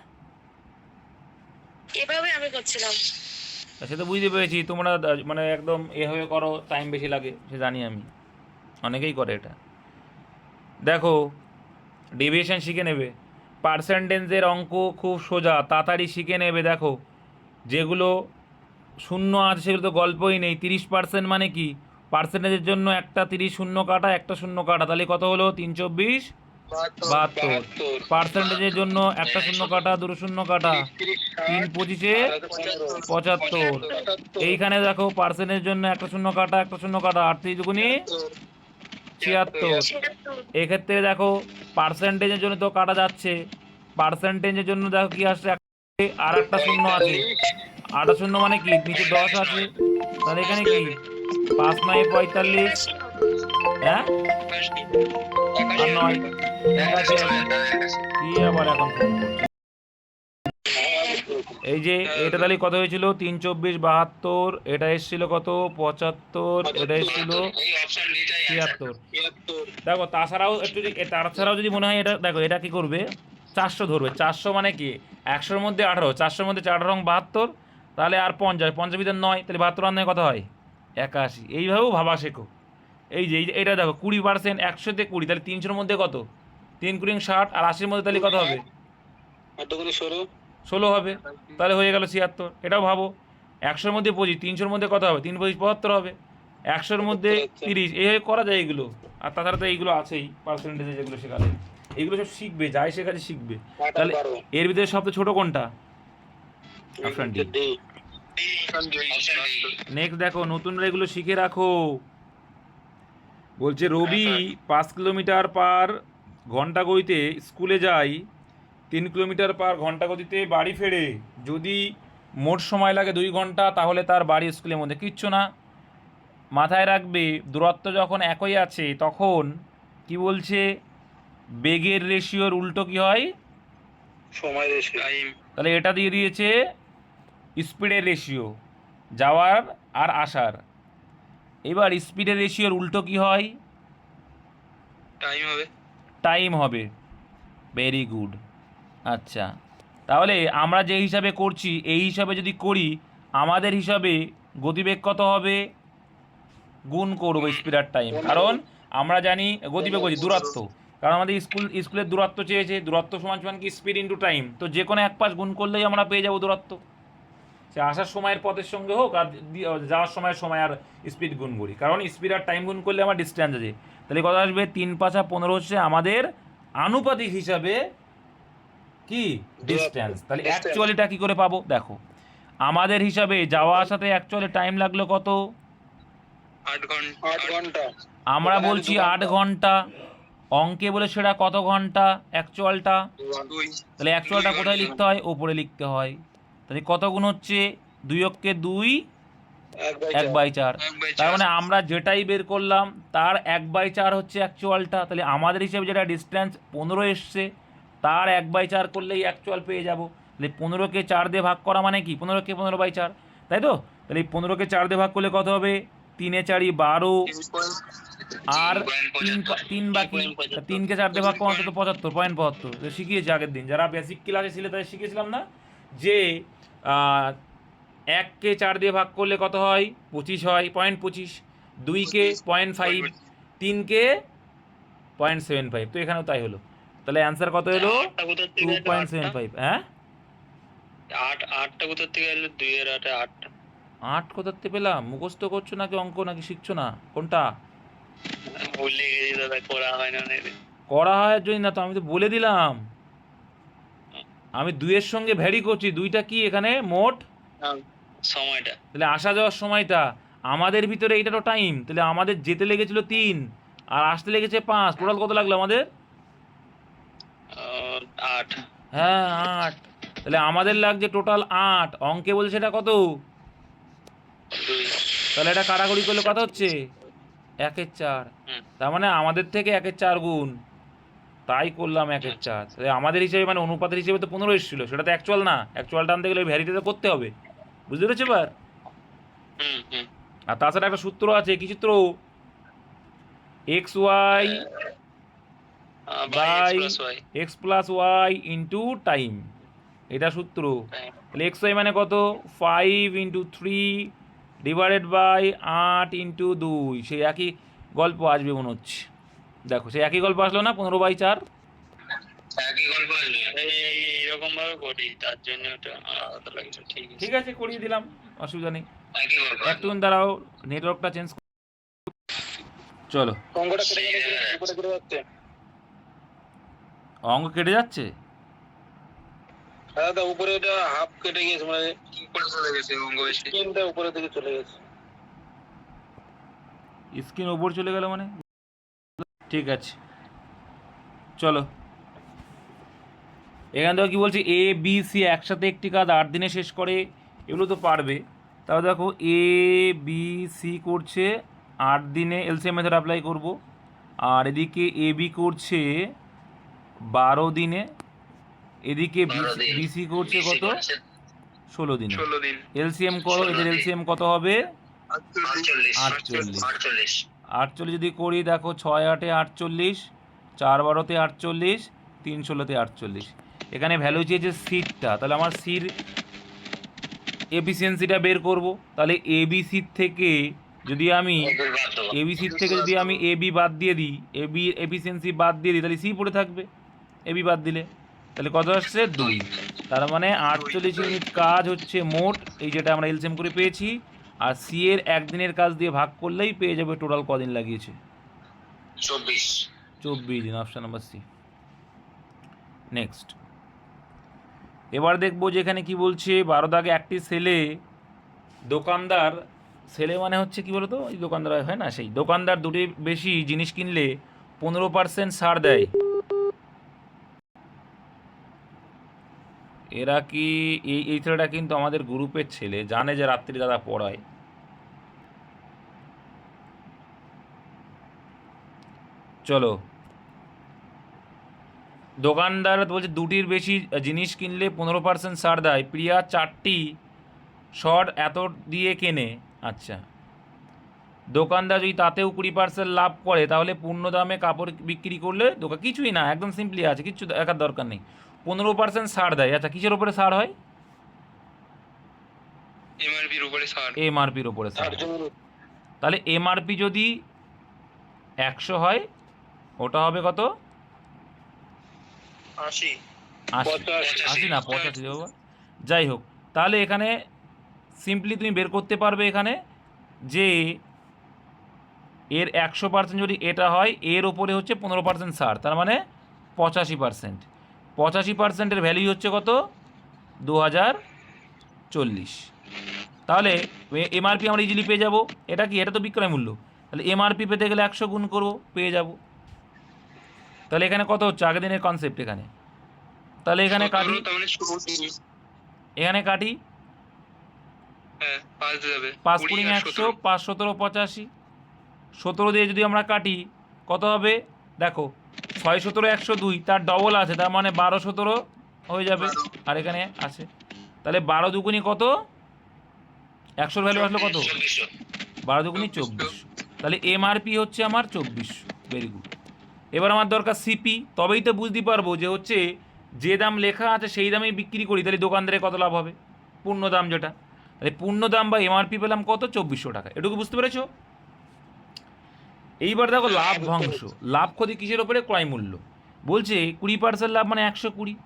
এভাবে আমি করছিলাম। সে তো বুঝতে পেরেছি। তোমরা মানে একদম এভাবে করো, টাইম বেশি লাগে, সে জানি আমি। অনেকেই করে এটা। দেখো, ডেভিয়েশন শিখে নেবে। পার্সেন্টেজের অঙ্ক খুব সোজা, তাড়াতাড়ি শিখে নেবে। দেখো, যেগুলো শূন্য আছে সেগুলো তো গল্পই নেই। 30% মানে কি? পার্সেন্টেজের জন্য একটা 30 শূন্য কাটা, একটা শূন্য কাটা, তাহলে কত হলো? 3 24 72। পার্সেন্টেজের জন্য একটা শূন্য কাটা, দুটো শূন্য কাটা, 3 25 75। এইখানে দেখো, পার্সেন্টেজের জন্য একটা শূন্য কাটা, একটা শূন্য কাটা, 38 দুগুণি 76। এক্ষেত্রে দেখো, পার্সেন্টেজের জন্য তো কাটা যাচ্ছে, পার্সেন্টেজের জন্য দেখো কি আসছে, আর একটা শূন্য আছে। 8 শূন্য মানে কি? নিচে 10 আছে, তাহলে এখানে কি? 5 9 45। হ্যাঁ, আর 9 81। কি আবার এখন ফোন করছে? এই যে এটা তাহলে কত হয়েছিল? 3 24 72। এটা এসেছিল কত? 75। এটা এসেছিল এই অপশন ডিটাই 76। দেখো তাছাড়াও যদি মনে হয় এটা, দেখো এটা কি করবে, 400 ধরবে। 400 মানে কি, 100-র মধ্যে 18, 400-র মধ্যে 4 রং 72, তাহলে আর 50, 50 ভিতর 9, তাহলে 72 আর 9 কত হয়, 81। এইভাবেও ভাবা শেখো। এই যে এটা দেখো 20%, 100-তে 20, তাহলে 300-র মধ্যে কত, 3 কুড়ি 60, আর 80-র মধ্যে তাহলে কত হবে, 16 হবে, তাহলে হয়ে গেল 76। এটাও ভাবো, 100-র মধ্যে 25, 300-র মধ্যে কত হবে, 3 25 75 হবে, 100-র মধ্যে 30, এইভাবে করা যায় এগুলো। আর তাছাড়া তো এইগুলো আছেই, পার্সেন্টেজে যেগুলো শেখালে, এগুলো সব শিখবে, যাই শেখাচ্ছে শিখবে। তাহলে এর ভিতরে সবচেয়ে ছোট কোনটা, অপশন ডি। নেক্সট দেখো, নতুনরা এগুলো শিখে রাখো। বলছে রবি 5 কিলোমিটার পার ঘন্টা গতিতে স্কুলে যায়, 3 কিলোমিটার পার ঘন্টা গতিতে বাড়ি ফেরে। যদি মোট সময় লাগে 2 ঘন্টা, তাহলে তার বাড়ি স্কুলের মধ্যে কিচ্ছু না। মাথায় রাখবে দূরত্ব যখন একই আছে, তখন কি বলছে, বেগের রেশিওর উল্টো কি হয়, সময় রেশিও। তাহলে এটা দিয়ে দিয়েছে স্পিডের রেশিও, যাওয়ার আর আসার। এবার স্পিডের রেশিওর উল্টো কি হয়, টাইম হবে। টাইম হবে। Very good. আচ্ছা, তাহলে আমরা যে হিসাবে করছি, এই হিসাবে যদি করি, আমাদের হিসাবে গতিবেগ কত হবে, গুণ করবো স্পিড আর টাইম। কারণ আমরা জানি গতিবেগ বলছি দূরত্ব, কারণ আমাদের স্কুলের দূরত্ব চেয়েছে, দূরত্ব সমান সমান কি স্পিড ইন্টু টাইম, তো যে কোনো এক পাশ গুণ করলেই আমরা পেয়ে যাবো দূরত্ব। সে আসার সময়ের পথের সঙ্গে হোক আর যাওয়ার সময় আর স্পিড গুণ করি, কারণ স্পিড আর টাইম গুণ করলে আমার ডিস্ট্যান্স আছে। তাহলে কত আসবে, 3 5 15 হচ্ছে আমাদের আনুপাতিক হিসাবে কি ডিস্ট্যান্স। তাহলে অ্যাকচুয়ালিটা কি করে পাবো, দেখো আমাদের হিসাবে যাওয়া আসাতে অ্যাকচুয়ালি টাইম লাগলো কত, 8 ঘন্টা। আমরা বলছি 8 ঘন্টা, অঙ্কে বলে সেটা কত ঘন্টা অ্যাকচুয়ালটা, তাহলে অ্যাকচুয়ালটা কোথায় লিখতে হয়, ওপরে লিখতে হয়। তাহলে কত গুণ হচ্ছে, 2 অক্ষে 2, 1/4। তার মানে আমরা যেটাই বের করলাম তার 1/4 হচ্ছে অ্যাকচুয়ালটা। তাহলে আমাদের হিসেবে যেটা ডিস্ট্যান্স 15 এসছে, তার 1/4 করলেই অ্যাকচুয়াল পেয়ে যাব। তাহলে 15-কে 4 দিয়ে ভাগ করা মানে কি, 15-কে 15/4, তাই তো। তাহলে 15-কে 4 দিয়ে ভাগ করলে কত হবে, 3 4 12, আর 3 বাকি, 3-কে 4 দিয়ে ভাগ করা অন্তত 75.75 শিখিয়েছি আগের দিন, যারা বেসিক ক্লাসে ছিল তাদের শিখিয়েছিলাম না, যে 1-কে 4 দিয়ে ভাগ করলে কত হয়, 25 হয়, 0.25, 2-কে 0.5, 3-কে 0.75, তো এখানেও তাই হলো। তাহলে অ্যান্সার কত হলো, 2.75। হ্যাঁ, 8টা কোথা থেকে এলো, 2 এর 8টা 8 কোথাতে পেলাম, মুখস্থ করছো নাকি অঙ্ক নাকি শিখছো না, কোনটা ভুলে গেছি দাদা, করা হয় না অনেকদিন। করা হয় জন্য না তো, আমি তো বলে দিলাম, আমি 2-এর সঙ্গে ভ্যারি করছি, 2টা কি এখানে মোট সময়টা, তাহলে আসা যাওয়ার সময়টা, আমাদের ভিতরে এইটা তো টাইম, তাহলে আমাদের যেতে লেগেছিল 3 আর আসতে লেগেছে 5, টোটাল কত লাগলো আমাদের, 8। হ্যাঁ 8। তাহলে আমাদের লাগছে টোটাল 8, অঙ্কে বলছে এটা কত, 2। তাহলে এটা কাটাকুটি করলে কত হচ্ছে, 1/4। তার মানে আমাদের থেকে 1/4 গুণ, তাই করলাম 1/4। তাহলে আমাদের হিসেবে মানে অনুপাতের হিসেবে তো 15 এসেছিল, সেটা তো অ্যাকচুয়াল না, অ্যাকচুয়ালটা আনতে গেলে ভ্যারিটা করতে হবে, বুঝতে পেরেছো এবার। আর তাছাড়া একটা সূত্র আছে, কি সূত্র, xy by x plus Y into time, এটা সূত্র। তাহলে xy মানে কত, 5 × 3 ডিভাইডেড বাই 8 × 2, সেই একই গল্প আসবে মনে হচ্ছে। দেখো সেই একই গল্প আসলো না, 15/4, একই গল্প আসবে, এইরকম ভাবে করি, তার জন্য ওটা আলাদা লাগছে। ঠিক আছে করিয়ে দিলাম, অসুবিধা নেই। একই গল্প একটু দাঁড়াও, নেটওয়ার্কটা চেঞ্জ, চলো। অঙ্ক কেটে যাচ্ছে, দাদা উপরে এটা হাফ কেটে গেছে, মানে উপরে চলে গেছে, অঙ্গ স্ক্রিনটা উপরে দিকে চলে গেছে, স্ক্রিন ওপর চলে গেল মানে, ঠিক আছে চলো। এখান থেকে কি বলছি, এ বি সি একসাথে একটি কাজ 8 দিনে শেষ করে, এগুলো তো পারবে। তাহলে দেখো এ বি সি করছে 8 দিনে, এলসিএম মেথড অ্যাপ্লাই করব। আর এদিকে এ বি করছে 12 দিনে, এদিকে বিসি করছে কত, 16 দিনে। এলসিএম করো, এদের এলসিএম কত হবে, 48। 48 যদি করি দেখো, 6 8 48, 4 12 48, 3 16 48। এখানে ভ্যালু চেয়েছে সিটটা, তাহলে আমার সির এফিসিয়েন্সিটা বের করব। তাহলে এবিসির থেকে যদি আমি এবি বাদ দিয়ে দিই, এবি এফিসিয়েন্সি বাদ দিয়ে দিই, তাহলে সি পড়ে থাকবে এবি বাদ দিলে। তাহলে কত আসছে 2। তার মানে 48 ইউনিট কাজ হচ্ছে মোট, এই যেটা আমরা এলসিএম করে পেয়েছি, আর সি এর একদিনের কাজ দিয়ে ভাগ করলেই পেয়ে যাবে টোটাল কদিন লাগিয়েছে। 24 দিন, অপশান নাম্বার সি। নেক্সট এবার দেখবো যে এখানে কি বলছে। 12 দাগে একটি ছেলে দোকানদার, ছেলে মানে হচ্ছে কি বলতো, এই দোকানদার হয় না, সেই দোকানদার দুটি বেশি জিনিস কিনলে 15% ছাড় দেয়। এরা কি এই ছেলেটা কিন্তু আমাদের গ্রুপের ছেলে, জানে যে রাত্রি দাদা পড়ায়। চলো, দোকানদার বলছে দুটির বেশি জিনিস কিনলে 15% ছাড় দেয়। প্রিয়া 4টি শর্ট এত দিয়ে কেনে। আচ্ছা, দোকানদার যদি তাতেও 20% লাভ করে, তাহলে পূর্ণ দামে কাপড় বিক্রি করলে দোকান কিছুই না, একদম সিম্পলি আছে, কিচ্ছু দেখার দরকার নেই। 15% ছাড় দেয়। আচ্ছা, কিসের ওপরে ছাড় হয়? এমআরপির উপরে ছাড়। এমআরপির ওপরে ছাড়। তাহলে এমআরপি যদি 100 হয়, ওটা হবে কত? 80 80 না 85 হবে। যাই হোক, তাহলে এখানে সিম্পলি তুমি বের করতে পারবে এখানে যে এর 100% যদি এটা হয়, এর ওপরে হচ্ছে 15% ছাড়, তার মানে 85%। 85%-এর ভ্যালু হচ্ছে কত? 2040। তাহলে এমআরপি আমরা ইজিলি পেয়ে যাব। এটা কি? এটা তো বিক্রয় মূল্য। তাহলে এমআরপি পেতে গেলে 100 গুণ করবো, পেয়ে যাব। তাহলে এখানে কত হচ্ছে আগের দিনের কনসেপ্ট এখানে। তাহলে এখানে কাটি, এখানে কাটি, 5 কুড়ি 100, 5 17 85। 17 দিয়ে যদি আমরা কাটি কত হবে দেখো, 6 17 102, তার ডবল আছে, তার মানে 12 17 হয়ে যাবে। আর এখানে আছে, তাহলে 12 দুগুণি কত? 100-র ভ্যালু আসলো কত? 12 দুগুণি 24। তাহলে এমআরপি হচ্ছে আমার 24। Very good. এবার আমার দরকার সিপি, তবেই তো বুঝতে পারবো যে হচ্ছে যে দাম লেখা আছে সেই দামেই বিক্রি করি, তাহলে দোকানদারে কত লাভ হবে, পূর্ণ দাম যেটা। তাহলে পূর্ণ দাম বা এমআরপি পেলাম কত? 2400 টাকা। এটুকু বুঝতে পেরেছো? এইবার দেখো লাভ্যাংশ, লাভ ক্ষতি কিসের ওপরে? ক্রয় মূল্য। বলছে 20% লাভ মানে 120,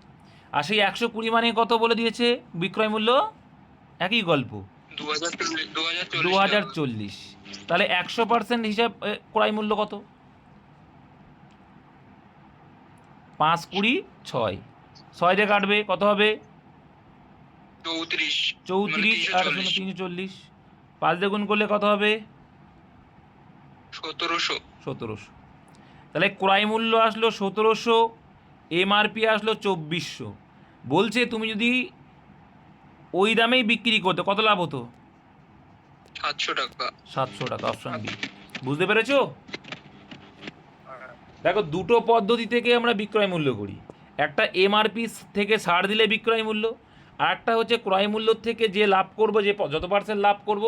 আর সেই 120 মানে কত বলে দিয়েছে বিক্রয় মূল্য? একই গল্প, 2040। তাহলে 100% হিসাব ক্রয় মূল্য কত? 5 20 6, 6 দিয়ে কাটবে কত হবে? 34 আর 340। 5 দিয়ে গুণ করলে কত হবে? 1700। তাহলে ক্রয় মূল্য আসলো 1700, এমআরপি আসলো 2400। বলছে তুমি যদি ওই দামেই বিক্রি করতে কত লাভ হতো? 700 টাকা। 700 টাকা, অপশন বি। বুঝতে পেরেছো? দেখো, দুটো পদ্ধতি থেকে আমরা বিক্রয় মূল্য করি। একটা এমআরপি থেকে ছাড় দিলে বিক্রয় মূল্য, আর একটা হচ্ছে ক্রয় মূল্য থেকে যে লাভ করব, যে যত পার্সেন্ট লাভ করব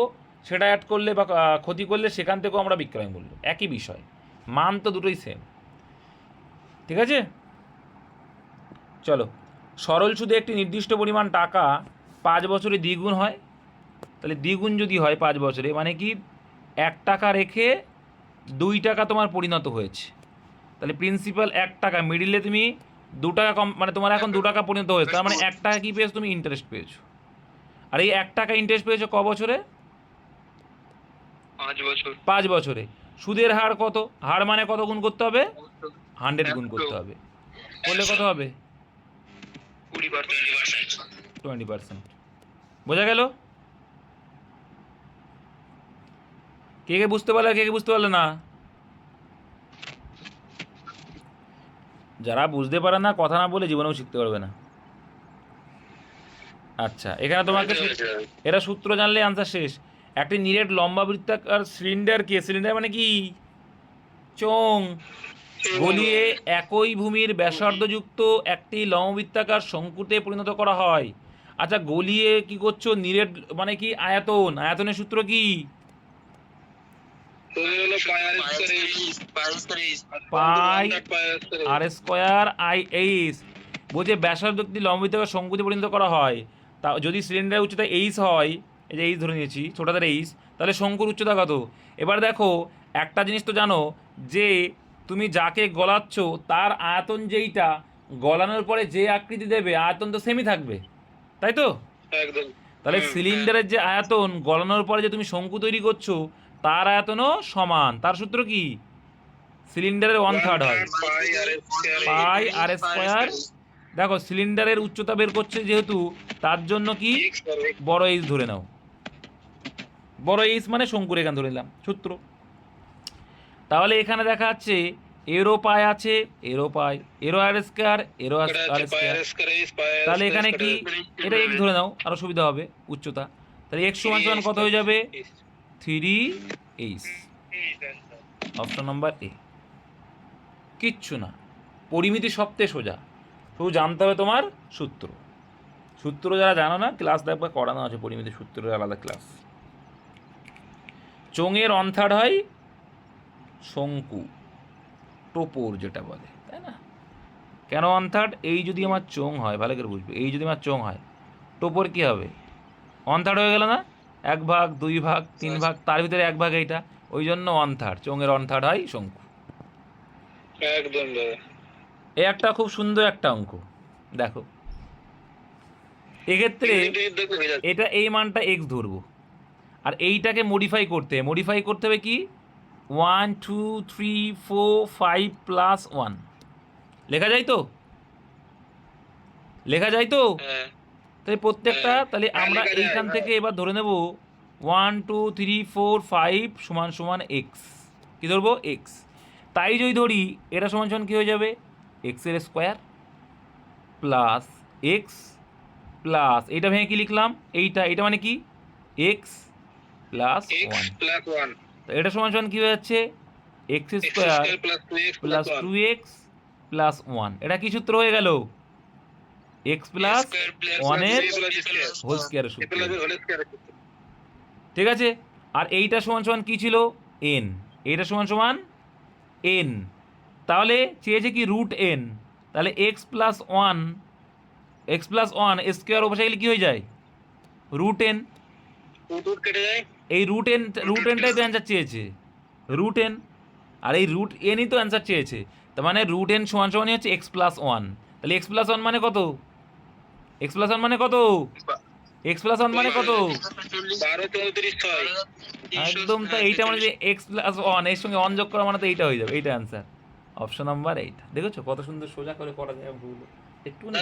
সেটা অ্যাড করলে বা ক্ষতি করলে সেখান থেকেও আমরা বিক্রয় মূল্য। একই বিষয়, মান তো দুটোই সেম। ঠিক আছে, চলো। সরল সুদে একটি নির্দিষ্ট পরিমাণ টাকা 5 বছরে দ্বিগুণ হয়। তাহলে দ্বিগুণ যদি হয় 5 বছরে, মানে কি 1 টাকা রেখে 2 টাকা তোমার পরিণত হয়েছে। তাহলে প্রিন্সিপাল 1 টাকা, মিডিলে তুমি 2 টাকা কম, মানে তোমার এখন 2 টাকা পরিণত হয়েছে, তার মানে 1 টাকা কী পেয়েছো তুমি? ইন্টারেস্ট পেয়েছো। আর এই 1 টাকা ইন্টারেস্ট পেয়েছো ক বছরে? 5 বছরে। সুদের হার কত? হার মানে কত গুণ করতে হবে? 100 গুণ করতে হবে। করলে কত হবে? 20%। বোঝা গেল? কে কে বুঝতে পারলে, কে কে বুঝতে পারলে না? যারা বুঝতে পারে না, কথা না বলে জীবনেও শিখতে পারবে না। আচ্ছা, এখানে তোমাকে এরা সূত্র জানলে আনসার শেষ। একটি নিরেট লম্বা বৃত্তাকার সিলিন্ডার, কে সিলিন্ডার মানে কি? চোঙ গলিয়ে একই ভূমির ব্যাসার্ধযুক্ত একটি লম্ববৃত্তাকার শঙ্কুতে পরিণত করা হয়। আচ্ছা, গলিয়ে কি করছো? নিরেট মানে কি? আয়তন। আয়তনের সূত্র কি? তোদের হলো পাই আর স্কোয়ার আই এইচ। বলছে ব্যাসার্ধ একটি লম্বিত বা শঙ্কুতে পরিণত করা হয়, তা যদি সিলিন্ডারের উচ্চতা এইচ হয়, এই যে এইচ ধরে নিয়েছি ছোটাদের এইচ, তাহলে শঙ্কুর উচ্চতা কত? এবার দেখো একটা জিনিস তো জানো যে তুমি যাকে গলাচ্ছ তার আয়তন যেইটা, গলানোর পরে যে আকৃতি দেবে আয়তন তো সেমই থাকবে, তাই তো? একদম। তাহলে সিলিন্ডারের যে আয়তন, গলানোর পরে যে তুমি শঙ্কু তৈরি করছো তার আয়তনও সমান। তার সূত্র কি? সিলিন্ডারের 1/3 হয় পাই আর স্কোয়ার। দেখো সিলিন্ডারের উচ্চতা বের করছে যেহেতু, তার জন্য কি বড় এইচ ধরে নাও। বড় এইচ মানে শঙ্কুর এখান ধরে নিলাম সূত্র। তাহলে এখানে দেখা যাচ্ছে এরো পাই আছে, এরো পাই, এরো আর স্কোয়ার, এরো আর স্কোয়ার। তাহলে এখানে কি এটা এক্স ধরে নাও, আরো সুবিধা হবে উচ্চতা। তাহলে এক্স সমান সমান কত হয়ে যাবে? 3h। Option number A. কিচ্ছু না, পরিমিতি সবচেয়ে সোজা, শুধু জানতে হবে তোমার সূত্র। সূত্র যারা জানো না, ক্লাস দেখবে করানো আছে পরিমিতি সূত্রের আলাদা ক্লাস। চোঙের 1/3 হয় শঙ্কু, টোপর যেটা বলে, তাই না? কেন 1/3? এই যদি আমার চোঙ হয়, ভালো করে বুঝবে, এই যদি আমার চোঙ হয়, টোপর কি হবে? 1/3 হয়ে গেল না? 1 ভাগ, 2 ভাগ, 3 ভাগ, তার ভিতরে 1 ভাগ এইটা, ওই জন্য 1/3। চোঙের 1/3 হয় শঙ্কু। একদম দাদা। এই একটা খুব সুন্দর একটা অঙ্ক, দেখো এক্ষেত্রে এটা এই মানটা এক্স ধরবো, আর এইটাকে মডিফাই করতে হবে কি 1 2 3 4 5 প্লাস 1 লেখা যায় তো? লেখা যায় তো? তাহলে প্রত্যেকটা, তাহলে আমরা এইখান থেকে এবার ধরে নেব 1 2 3 4 5 সমান সমান এক্স। কী ধরবো? এক্স। তাই যদি ধরি এটা সমান সমান কী হয়ে যাবে? এক্সের স্কোয়ার প্লাস এক্স প্লাস, এইটা ভেঙে কি লিখলাম? এইটা মানে কি? X plus one. তো এটা সমান সমান কী হয়ে যাচ্ছে? X square plus 2x plus 1। এটা কি সূত্র হয়ে গেল? এক্স প্লাস ওয়ানের হোল স্কোয়ারের সূত্র। ঠিক আছে? আর এইটা সমান সমান কী ছিল? এন। এইটা সমান সমান এন। তাহলে চেয়েছে কি রুট এন। তাহলে এক্স প্লাস ওয়ান স্কোয়ার ওপাশে গেলে কী হয়ে যায়? Root N. এই রুট এনটাই তো অ্যান্সার চেয়েছে, রুট এন। আর এই রুট এনই তো অ্যান্সার চেয়েছে। তার মানে রুট এন সমান সমানই হচ্ছে এক্স প্লাস ওয়ান। তাহলে এক্স প্লাস ওয়ান মানে কত? এক্স প্লাস ওয়ান মানে কত? এক্স প্লাস ওয়ান মানে কত? একদম। তো এইটা মানে যে এক্স প্লাস ওয়ান, এর সঙ্গে অন যোগ করা মানে তো এইটা হয়ে যাবে, এইটা অ্যান্সার। Option number 8। দেখেছো কত সুন্দর সোজা করে করা যায় ভুল একটু না?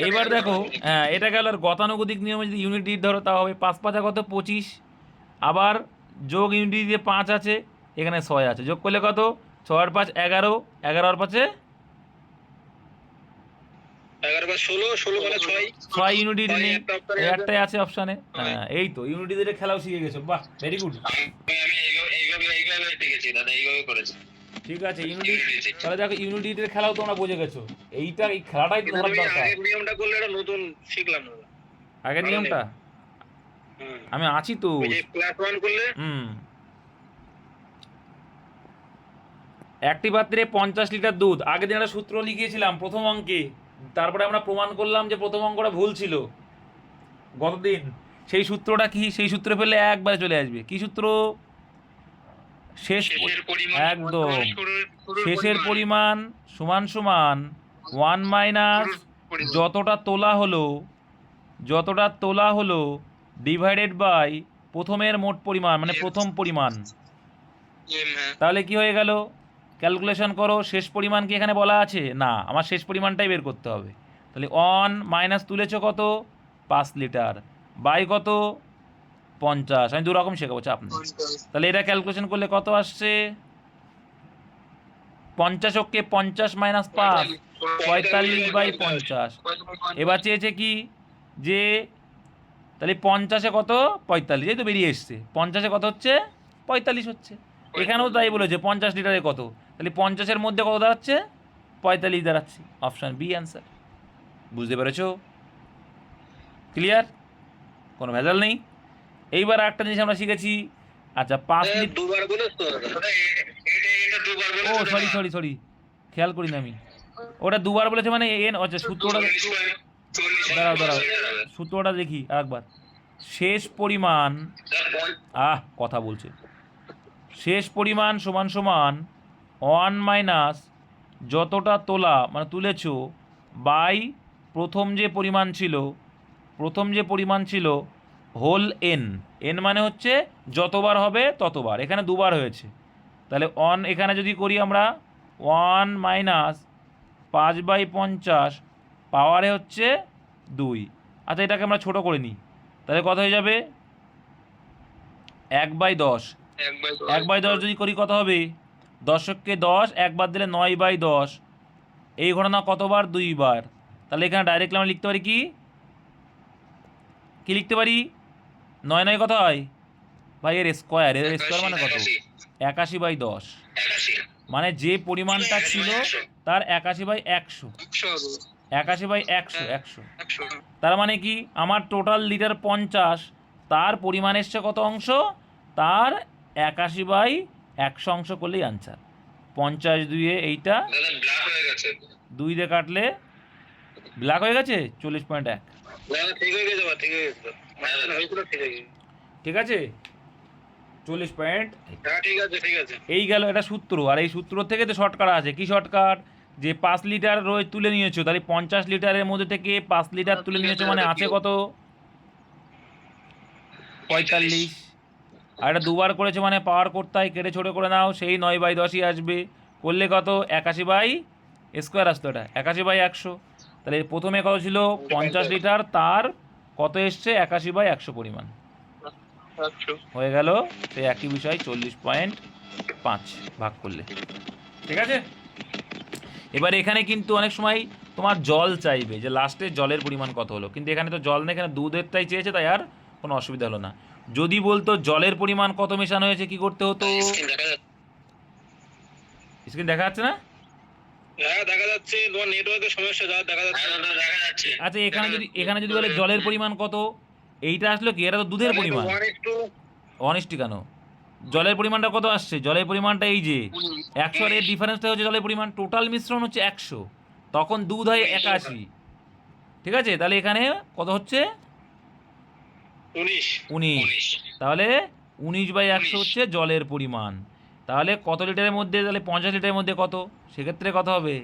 এবার দেখো, হ্যাঁ এটা গেল। আর গতানুগতিক নিয়মে যদি ইউনিট ডিট ধরো তা হবে 5 5 কত? 25। আবার যোগ ইউনিট দিয়ে 5 আছে, এখানে 6 আছে, যোগ করলে কত? 6 আর 5 11, 11 আর 5 6 ইউনিট নেই, একটাই আছে অপশানে। হ্যাঁ এই তো ইউনিট ডিটের খেলাও শিখে গেছো, বাহ ভেরি গুড। ঠিক আছে ইউনিট, তাহলে দেখো ইউনিট ডিটের খেলাও তোমরা বুঝে গেছো। এইটা, এই খেলাটাই তো ধরার দরকার। নিয়মটা করলে এটা নতুন শিখলাম না। আগের নিয়মটা আমি আছি তো। ক্লাস 1 করলে একটি পাত্রে 50 লিটার দুধ। আগের দিন একটা সূত্র লিখিয়েছিলাম প্রথম অঙ্কে, তারপরে আমরা প্রমাণ করলাম যে প্রথম অঙ্কটা ভুল ছিল গতদিন। সেই সূত্রটা কি? সেই সূত্রে ফেললে একবারে চলে আসবে। কি সূত্র? একদম শেষের পরিমাণ সমান সমান 1 মাইনাস যতটা তোলা হলো ডিভাইডেড বাই প্রথমের মোট পরিমাণ, মানে প্রথম পরিমাণ। তাহলে কি হয়ে গেল? ক্যালকুলেশন করো। শেষ পরিমাণ কি এখানে বলা আছে? না, আমার শেষ পরিমাণটাই বের করতে হবে। তাহলে 1 মাইনাস তুলেছো কত? 5 লিটার বাই কত? 50। আমি দু রকম শেখাবো, চাপ নেই। তাহলে এটা ক্যালকুলেশন করলে কত আসছে? 50 ওকে 50 মাইনাস 5 45 বাই 50। এবার চেয়েছে কি যে তাহলে 50-এ কত? 45। এই তো বেরিয়ে এসছে 50-এ কত হচ্ছে? 45 হচ্ছে। এখানেও তাই বলেছে 50 লিটারে কত, তাহলে 50-এর মধ্যে কত দাঁড়াচ্ছে? 45 দাঁড়াচ্ছে। Option B answer. বুঝতে পেরেছো? ক্লিয়ার? কোনো ভেজাল নেই। এইবার একটা জিনিস আমরা শিখেছি, আচ্ছা 5 লিটার, দুবার বলে তো এটা দুবার বলে ও সরি খেয়াল করিনি আমি, ওটা দুবার বলেছে মানে এন, আচ্ছা সূত্রটা দাঁড়াও সূত্রটা দেখি আরেকবার। শেষ পরিমাণ, কথা বলছে, শেষ পরিমাণ সমান সমান 1 মাইনাস যতটা তোলা মানে তুলেছো বাই প্রথম যে পরিমাণ ছিল হোল এন, এন মানে হচ্ছে যতবার হবে ততবার, এখানে দুবার হয়েছে, তাহলে এখানে যদি করি আমরা 1 মাইনাস 5/50 পাওয়ারে হচ্ছে 2। আচ্ছা এটাকে আমরা ছোট করে নিই, তাহলে কত হয়ে যাবে 1/10। 1/10 যদি করি কত হবে, 10কে 10 একবার দিলে 9/10, এই ঘটনা কতবার, 2 বার। তাহলে এখানে ডাইরেক্টলি আমরা লিখতে পারি কি লিখতে পারি, 9 কত হয় ভাই, এর স্কোয়ার মানে কত, 81/10, মানে যে পরিমাণটা ছিল তার 81/100, 81/100, তার মানে কি আমার টোটাল লিটার 50, তার পরিমাণ এসছে কত অংশ, তার 81/100 অংশ করলেই আনসার। 50 দুইয়ে এইটা 2 দিয়ে কাটলে ব্ল্যাক হয়ে গেছে 40.1। ঠিক আছে 40 এই গেল এটা সূত্র। আর এই সূত্র থেকে তো শর্টকাট আছে, কি শর্টকাট, যে 5 লিটার তুলে নিয়েছো, তাহলে 50 লিটারের মধ্যে থেকে 5 লিটার তুলে নিয়েছো মানে আছে কত 45, আর এটা দুবার করেছে মানে পাওয়ার করতে হয়, কেটে ছোটো করে নাও, সেই 9/10ই আসবে, করলে কত 81/স্কোয়ার আসতো, এটা 81/100। তাহলে প্রথমে কত ছিল 50 লিটার, তার কত এসছে 81/100 পরিমাণ হয়ে গেল, সেই একই বিষয় 40.5 ভাগ করলে। ঠিক আছে, এবার এখানে কিন্তু অনেক সময় তোমার জল চাইবে, যে লাস্টে জলের পরিমাণ কত হলো, কিন্তু এখানে তো জল নেই, এখানে দুধেরটাই চেয়েছে, তাই আর কোনো অসুবিধা হলো না। যদি বলতো জলের পরিমাণ কত মেশানো হয়েছে, কি করতে হতো, স্ক্রিন দেখা যাচ্ছে না, দেখা যাচ্ছে, তোমার নেটওয়ার্কের সমস্যা, দেখা যাচ্ছে। আচ্ছা এখানে যদি বলে জলের পরিমাণ কত, এইটা আসলো কি, এটা তো দুধের পরিমাণ, অনেস্টি কেন, জলের পরিমাণটা কত আসছে, জলের পরিমাণটা এই যে 100, এর ডিফারেন্সটা হচ্ছে জলের পরিমাণ, টোটাল মিশ্রণ হচ্ছে 100, তখন দুধ হয় 81। ঠিক আছে, তাহলে এখানে কত হচ্ছে 19, তাহলে 19/100 হচ্ছে জলের পরিমাণ। তাহলে কত লিটারের মধ্যে, তাহলে 50 লিটারের মধ্যে কত, সেক্ষেত্রে কত হবে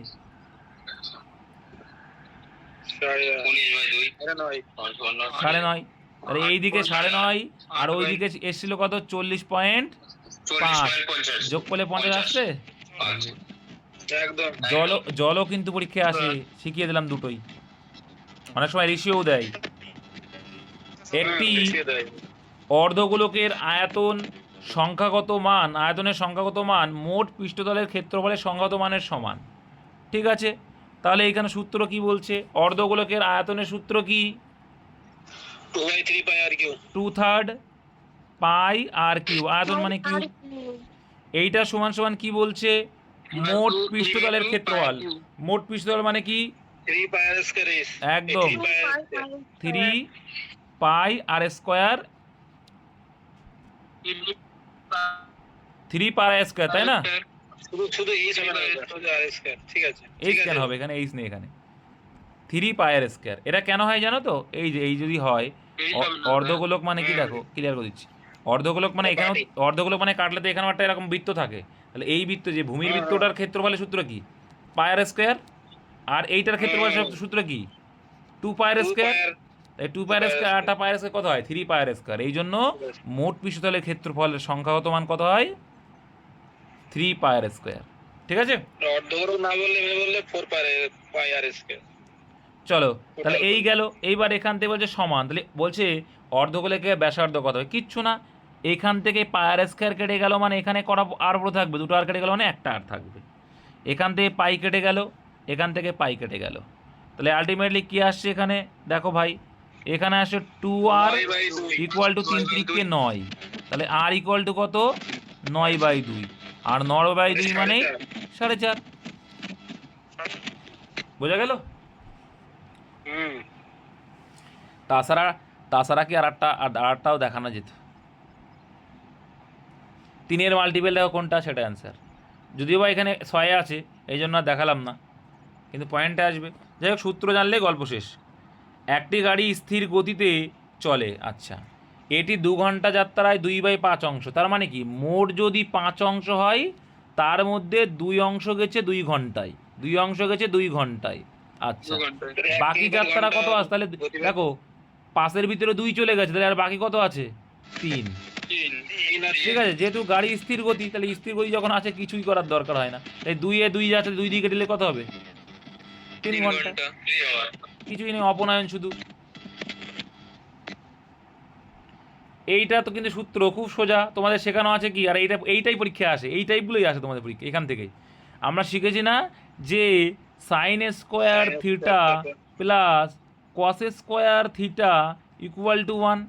9.5, তাহলে এইদিকে 9.5 আর ওইদিকে এসেছিল কত 40.5, যোগ করলে 50 আসছে। জলও কিন্তু পরীক্ষায় আসে, শিখিয়ে দিলাম দুটোই, অনেক সময় রেশিও দেয়। একটি অর্ধগোলকের আয়তনের সংখ্যাগত মান মোট পৃষ্ঠতলের ক্ষেত্রফলের সংখ্যাগত মানের সমান। ঠিক আছে, তাহলে এইখানে সূত্র কি বলছে, অর্ধগোলকের আয়তনের সূত্র কি, 2/3 পাই আর কিউ, আয়তন মানে কিউ, এইটা সমান সমান কি বলছে, মোট পৃষ্ঠতলের ক্ষেত্রফল, মোট পৃষ্ঠতল মানে কি, একদম 3 পাই আর স্কোয়ার, 3 পাই আর স্কোয়ার, তাই না, এইচ কেন হবে, এখানে এইচ নেই, এখানে 3 পাই আর স্কোয়ার। এটা কেন হয় জানো তো, এই যদি হয় অর্ধগোলক মানে কি, দেখো ক্লিয়ার করে দিচ্ছি, অর্ধগোলক মানে এখানে, অর্ধগোলক মানে কাটলে তো এখানে একটা এরকম বৃত্ত থাকে, তাহলে এই বৃত্ত, যে ভূমির বৃত্তটার ক্ষেত্রফলের সূত্র কি, পাই আর স্কোয়ার, আর এইটার ক্ষেত্রফলের সূত্র কি 2 পাই আর স্কোয়ার, তাই 2 পাই আর স্কোয়ার, 8টা পাই আর স্কোয়ার কত হয় 3 পাই আর স্কোয়ার, এই জন্য মোট পৃষ্ঠতলের ক্ষেত্রফলের সংখ্যাগত মান কত হয় 3 পাই আর স্কোয়ার। ঠিক আছে, চলো তাহলে এই গেল। এইবার এখান থেকে বলছে সমান, তাহলে বলছে অর্ধগোলকের ব্যাসার্ধ কত হয়, কিচ্ছু না, এখান থেকে পাই আর স্কোয়ার কেটে গেল মানে এখানে কটা আর বড় থাকবে, দুটো আর কেটে গেল মানে একটা আর থাকবে, এখান থেকে পাই কেটে গেল, এখান থেকে পাই কেটে গেল, তাহলে আলটিমেটলি কি আসছে এখানে, দেখো ভাই এখানে আসে 2r ইকুয়াল টু 3 3 9, তাহলে r ইকুয়াল টু কত 9/2, আর 9/2 মানে 4.5, বোঝা গেল। তাছাড়া কি আরেকটাও দেখানো যেত। 3-এর মাল্টিপল দেখো কোনটা, সেটা অ্যান্সার। যদিও বা এখানে 6 আছে, এই জন্য আর দেখালাম না, কিন্তু পয়েন্টে আসবে। যাই হোক, সূত্র জানলে গল্প শেষ। একটি গাড়ি স্থির গতিতে চলে, আচ্ছা, এটি 2 ঘন্টা যাত্রায় 2/5 অংশ, তার মানে কি মোট যদি 5 অংশ হয় তার মধ্যে 2 অংশ গেছে 2 ঘন্টায়, 2 অংশ গেছে 2 ঘন্টায়। আচ্ছা, বাকি যাত্রা কত আছে তাহলে? দেখো 5-এর ভিতরে 2 চলে গেছে, তাহলে আর বাকি কত আছে? 3। ঠিক আছে, যেহেতু গাড়ি স্থির গতি, তাহলে স্থির গতি যখন আছে কিছুই করার দরকার হয় না, তাই 2-এ 2 যাচ্ছে, 2 দিকে দিলে কত হবে? 3 ঘন্টা। কিছুই নেই, অপনয়ন শুধু। এইটা তো কিন্তু সূত্র খুব সোজা, তোমাদের শেখানো আছে কি, আর এইটাই পরীক্ষায় আসে, এই টাইপগুলোই আসে তোমাদের পরীক্ষা। এখান থেকেই আমরা শিখেছি না যে sine square theta plus cos square theta equal to 1।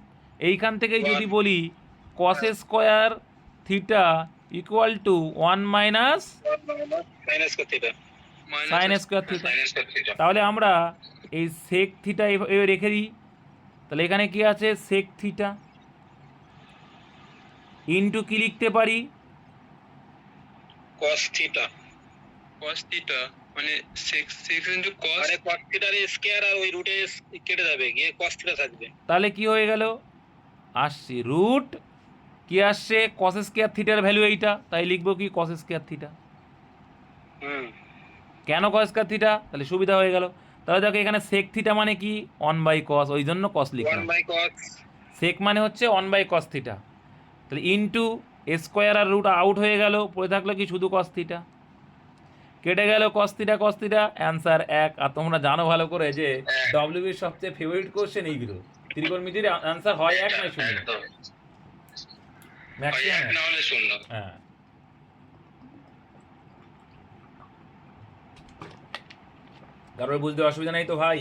এইখান থেকেই যদি বলি cos square theta equal to 1 minus sine square theta, তাহলে আমরা এই সেক থিটা এভাবে রেখে দিই। তাহলে এখানে কি আছে? সেক থিটা ইনটু কি লিখতে পারি? cos থিটা মানে 6 ইনটু cos, আরে cos থিটার স্কয়ার আর ওই রুটে কেটে যাবে, গিয়ে cos থিটা থাকবে। তাহলে কি হয়ে গেল? আসছে রুট, কি আসছে? কস স্কয়ার থিটার ভ্যালু এইটা, তাই লিখবো কি কস স্কয়ার থিটা। কেন কস স্কয়ার থিটা? তাহলে সুবিধা হয়ে গেল। তাহলে দেখো এখানে সেক থিটা মানে কি 1/cos, ওই জন্য কস লিখলাম। 1/cos সেক মানে হচ্ছে 1/cos থিটা, তাহলে ইনটু স্কোয়ার আর রুট আউট হয়ে গেল, পড়ে থাকলো কি শুধু কস থিটা, কেটে গেল কস থিটা, অ্যান্সার 1। আর তোমরা জানো ভালো করে যে ডব্লিউবির সবচেয়ে ফেভারিট কোশ্চেন এইগুলো, ত্রিকোণমিতির অ্যান্সার হয় 1 নয় 0 ম্যাক্সিমাম, না হলে শূন্য। হ্যাঁ। কারোর বুঝতে অসুবিধা নেই তো ভাই?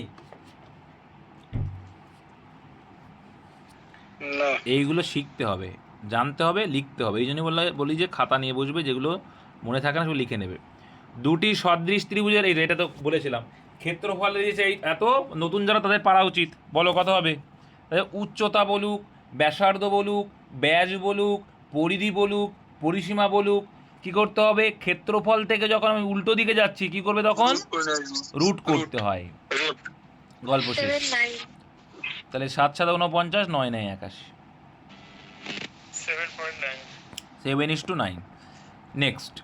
না, এইগুলো শিখতে হবে, জানতে হবে, লিখতে হবে। এই জন্য বলি যে খাতা নিয়ে বসবে, যেগুলো মনে থাকে না সেগুলো লিখে নেবে। দুটি সদৃশ ত্রিভুজের, এটা তো বলেছিলাম, ক্ষেত্রফল দিয়েছে এই এত, নতুন যারা তাদের পারা উচিত, বলো কত হবে? তাহলে উচ্চতা বলুক, ব্যাসার্ধ বলুক, ব্যাস বলুক, পরিধি বলুক, পরিসীমা বলুক, কি করতে হবে? ক্ষেত্রফল থেকে যখন আমি উল্টো দিকে যাচ্ছি কি করবে তখন? রুট করতে হয়। গল্প শেষ। তাহলে 7 7 49, 9 9 81, 7:9। নেক্সট,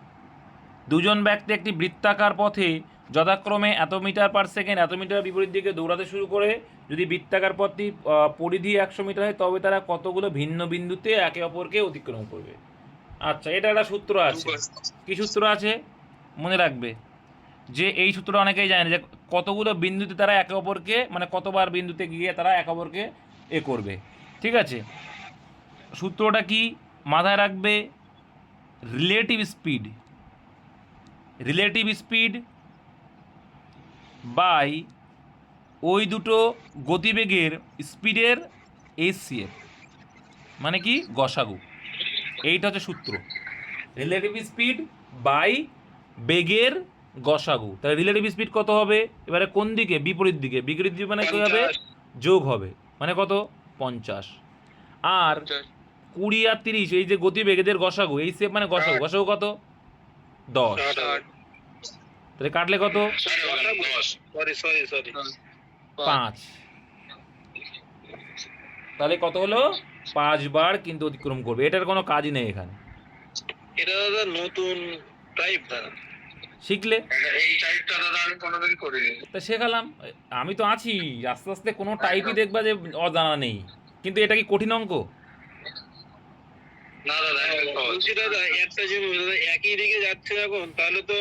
দুজন ব্যক্তি একটি বৃত্তাকার পথে যথাক্রমে এত মিটার পার সেকেন্ড এত মিটার বিপরীত দিকে দৌড়াতে শুরু করে, যদি বৃত্তাকার পথটি পরিধি 100 মিটার হয় তবে তারা কতগুলো ভিন্ন বিন্দুতে একে অপরকে অতিক্রম করবে। আচ্ছা, এটা একটা সূত্র আছে। কি সূত্র আছে? মনে রাখবে যে এই সূত্রটা অনেকেই জানে, যে কতগুলো বিন্দুতে তারা একে অপরকে, মানে কতবার বিন্দুতে গিয়ে তারা একে অপরকে এ করবে। ঠিক আছে, সূত্রটা কি মাথায় রাখবে? রিলেটিভ স্পিড বাই ওই দুটো গতিবেগের স্পিডের HCF, মানে কি গসাগু। এইটা হচ্ছে সূত্র, রিলেটিভ স্পিড বাই বেগের গসাগু। তাহলে রিলেটিভ স্পিড কত হবে? এবারে কোন দিকে? বিপরীত দিকে। বিপরীত দিকে মানে কী হবে? যোগ হবে, মানে কত? 50। আর 20 আর 30, এই যে গতিবেগ এদের গসাগু, এই সেপ মানে গসাগু, গসাগু কত? 10। তাহলে কাটলে কত? 5। তাহলে কত হলো? 5 বার কিন্তু অতিক্রম করবে। এটার কোনো কাজই নেই এখানে। এটা দাদা নতুন টাইপ দাদা, শিখলে। এই টাইপটা দাদা আমি কোনোদিন করিনি। তা শেখালাম, আমি তো আছি। আস্তে আস্তে কোনো টাইপই দেখবা যে অজানা নেই, কিন্তু এটা কি কঠিন অঙ্ক? না দাদা, বলছি দাদা একটা জিনিস, দাদা একই দিকে যাচ্ছে যখন, তাহলে তো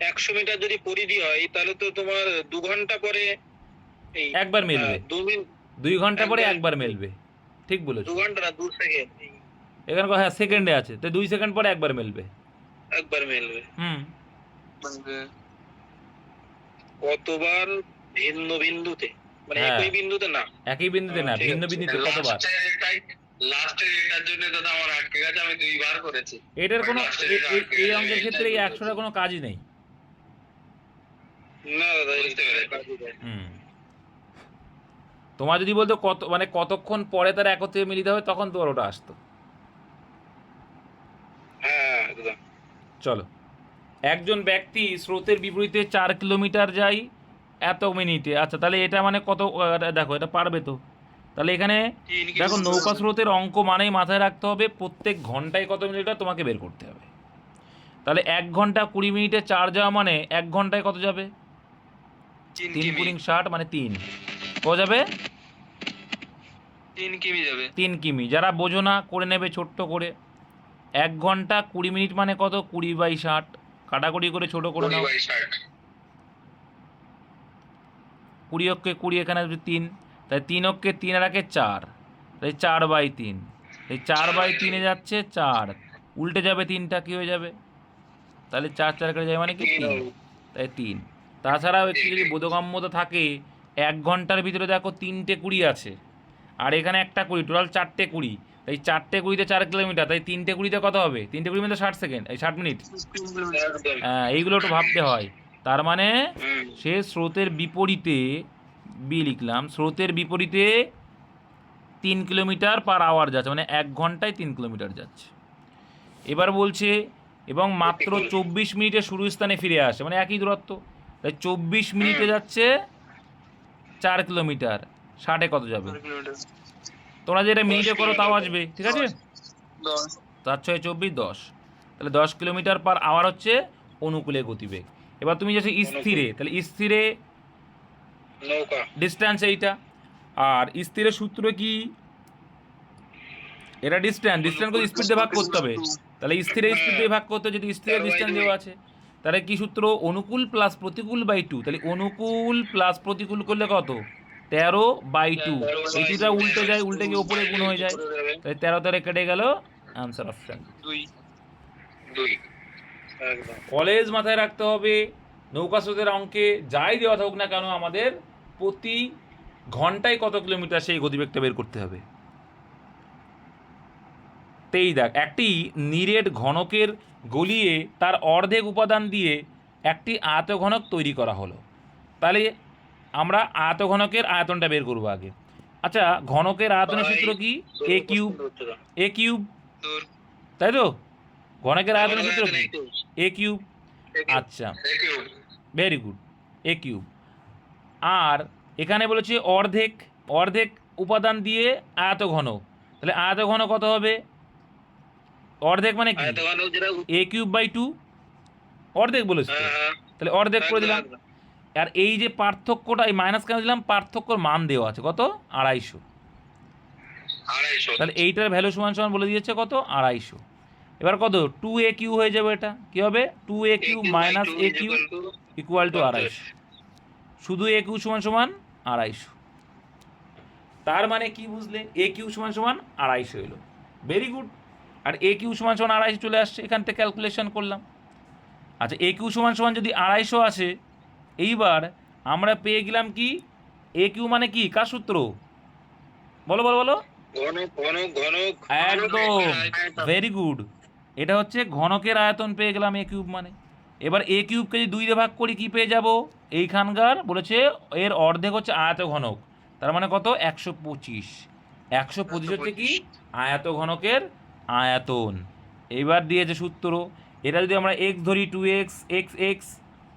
100 মিটার যদি পরিধি হয় তাহলে তো তোমার 2 ঘন্টা পরে এই একবার মিলবে। 2 ঘন্টা পরে একবার মিলবে, ঠিক বলেছো। 2 ঘন্টা না, 2 সেকেন্ড এখানে হ্যাঁ সেকেন্ডে আছে, তো 2 সেকেন্ড পরে একবার মিলবে। একবার মিলবে। হুম, কতবার ভিন্ন বিন্দুতে, মানে হ্যাঁ, একই বিন্দুতে না, একই বিন্দুতে না, ভিন্ন বিন্দুতে কতবার। লাস্টের এটার জন্য দাদা আমার আটকে গেছে, আমি 2 বার করেছি। এটার কোনো এই অঙ্কের ক্ষেত্রে এই 100টা কোনো কাজই নেই। না দাদা, বুঝতে পেরেছি। হুম, তোমার যদি বলতো কত, মানে কতক্ষণ পরে তারা একত্রে মিলিত হবে, তখন তোমার ওটা আসতো। চলো, একজন ব্যক্তি স্রোতের বিপরীতে 4 কিলোমিটার যায় এত মিনিটে। আচ্ছা, তাহলে এটা মানে কত, দেখো এটা পারবে তো। তাহলে এখানে দেখো নৌকা স্রোতের অঙ্ক মানেই মাথায় রাখতে হবে প্রত্যেক ঘন্টায় কত মিনিটার তোমাকে বের করতে হবে। তাহলে 1 ঘন্টা 20 মিনিটে 4 যাওয়া মানে 1 ঘন্টায় কত যাবে? 3 গুণিং 60 মানে 3। কত যাবে? 3 কিমি যাবে। 3 কিমি। যারা বোঝো না করে নেবে ছোট্ট করে। 1 ঘন্টা 20 মিনিট মানে কত? 20/60। কাটাকুটি করে ছোট করে নাও। 20 অক্ষে 20, এখানে আসবে 3। তাই 3 অক্ষে 3 আর একে 4, তাই 4/3। এই 4/3 যাচ্ছে 4, উল্টে যাবে 3টা, কী হয়ে যাবে? তাহলে 4 4 করে যাবে মানে কি 3, তাই 3। তাছাড়াও একটু যদি বোধগম্যতা থাকে, 1 ঘন্টার ভিতরে দেখো 3টে 20 আছে, আর এখানে একটা 20, টোটাল 4টে 20। তাই 4টে 20তে 4 কিলোমিটার, তাই 3টে 20তে কত হবে? 3টে 20 মানে 60 সেকেন্ড, এই 60 মিনিট। এইগুলো একটু ভাবতে হয়। তার মানে সে স্রোতের বিপরীতে, বি লিখলাম, স্রোতের বিপরীতে 3 কিলোমিটার পার আওয়ার যাচ্ছে, মানে 1 ঘন্টায় 3 কিলোমিটার যাচ্ছে। এবার বলছে এবং মাত্র 24 মিনিটে শুরু স্থানে ফিরে আসে, মানে একই দূরত্ব। তাই 24 মিনিটে যাচ্ছে 4 কিলোমিটার, 60-এ কত যাবে? তোমরা যেটা মিনিটে করো তাও আসবে, ঠিক আছে? 4 6 24, 10। তাহলে 10 কিলোমিটার পার আওয়ার হচ্ছে অনুকূলে গতিবেগ। এবার তুমি যাচ্ছ স্থিরে, তাহলে স্থিরে নৌকা ডিস্ট্যান্স এইটা, আর স্থিরের সূত্র কি? এটা ডিস্ট্যান্স করে স্পিড দিয়ে ভাগ করতে হবে। তাহলে স্থিরে স্পিড দিয়ে ভাগ করতে হবে, যদি স্থিরের ডিস্ট্যান্স দেওয়া আছে। তাহলে কি সূত্র? অনুকূল প্লাস প্রতিকূল বাই 2। তাহলে অনুকূল প্লাস প্রতিকূল করলে কত? 13/2। এই দুটা উল্টে যায়, উল্টে গিয়ে ওপরে গুণ হয়ে যায়, তাই 13 13 কেটে গেল, আনসার অপশন 2। কলেজ মাথায় রাখতে হবে, নৌকা স্রোতের অঙ্কে যাই দেওয়া থাকুক না কেন, আমাদের প্রতি ঘন্টায় কত কিলোমিটার সেই গতিবেগটা বের করতে হবে। তেই দেখ, একটি নিরেট ঘনকের গলিয়ে তার অর্ধেক উপাদান দিয়ে একটি আয়তঘনক তৈরি করা হলো। তাহলে আমরা আয়তঘনকের আয়তনটা বের করবো আগে। আচ্ছা, ঘনকের আয়তনের সূত্র কি? এ কিউব, তাই তো? ঘনকের আয়তনের সূত্র কি? এ কিউব। আচ্ছা, ভেরি গুড, এ কিউব। আর এখানে বলেছে অর্ধেক উপাদান দিয়ে আয়তঘনক, তাহলে আয়তঘনক কত হবে? অর্ধেক মানে কি? এ কিউব বাই 2, অর্ধেক বলেছে তো, তাহলে অর্ধেক করে দিলাম। আর এই যে পার্থক্যটা, এই মাইনাস কেন দিলাম? পার্থক্যর মান দেওয়া আছে কত? 250। তাহলে এইটার ভ্যালু সমান সমান বলে দিয়েছে কত? 250। এবার কত? 2a কিউ হয়ে যাবে। এটা কি হবে? 2a Q minus a Q equal to 250। শুধু a কিউ সমান সমান 250। তার মানে কি বুঝলে? a কিউ সমান সমান 250 হলো। Very good. আর a কিউ সমান সমান 250 চলে আসছে, এখান থেকে ক্যালকুলেশন করলাম। আচ্ছা, a কিউ সমান সমান যদি 250 আসে, এইবার আমরা পেয়ে গেলাম কি? a কিউ মানে কি? কার সূত্র? বলো বলো বলো। একদম, ভেরি গুড। এটা হচ্ছে ঘনকের আয়তন পেয়ে গেলাম a কিউব মানে। এবার a কিউবকে যদি 2 দিয়ে ভাগ করি কি পেয়ে যাব? এইখানকার বলেছে এর অর্ধেক হচ্ছে আয়ত ঘনক, তার মানে কত? 125। 125 হচ্ছে কি? আয়ত ঘনকের আয়তন। এইবার দিয়েছে সূত্র, এটা যদি আমরা x ধরি, 2x x,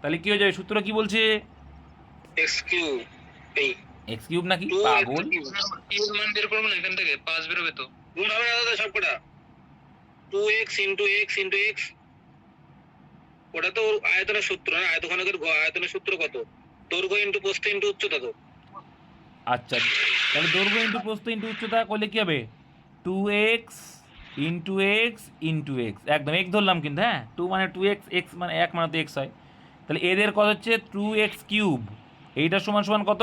তাহলে কি হয়ে যাবে? সূত্র কি বলছে? x কিউব নাকি পাগল? মান বের করব না, এখান থেকে 5 বের হবে তো। গুণ হবে না দাদা সবকটা। 2x * x * x, ওটা তো আয়তনের সূত্র না? আয়তঘনকের আয়তনের সূত্র কত? দৈর্ঘ্য ইনটু প্রস্থ ইনটু উচ্চতা তো। আচ্ছা, তাহলে দৈর্ঘ্য ইনটু প্রস্থ ইনটু উচ্চতা করলে কি হবে? 2x * x * x, একদম x ধরলাম কিন্তু, হ্যাঁ। 2 মানে 2x, x মানে 1 মানে তো x হয়। তাহলে এদের কত হচ্ছে? 2x cube. এইটা সমান সমান কত?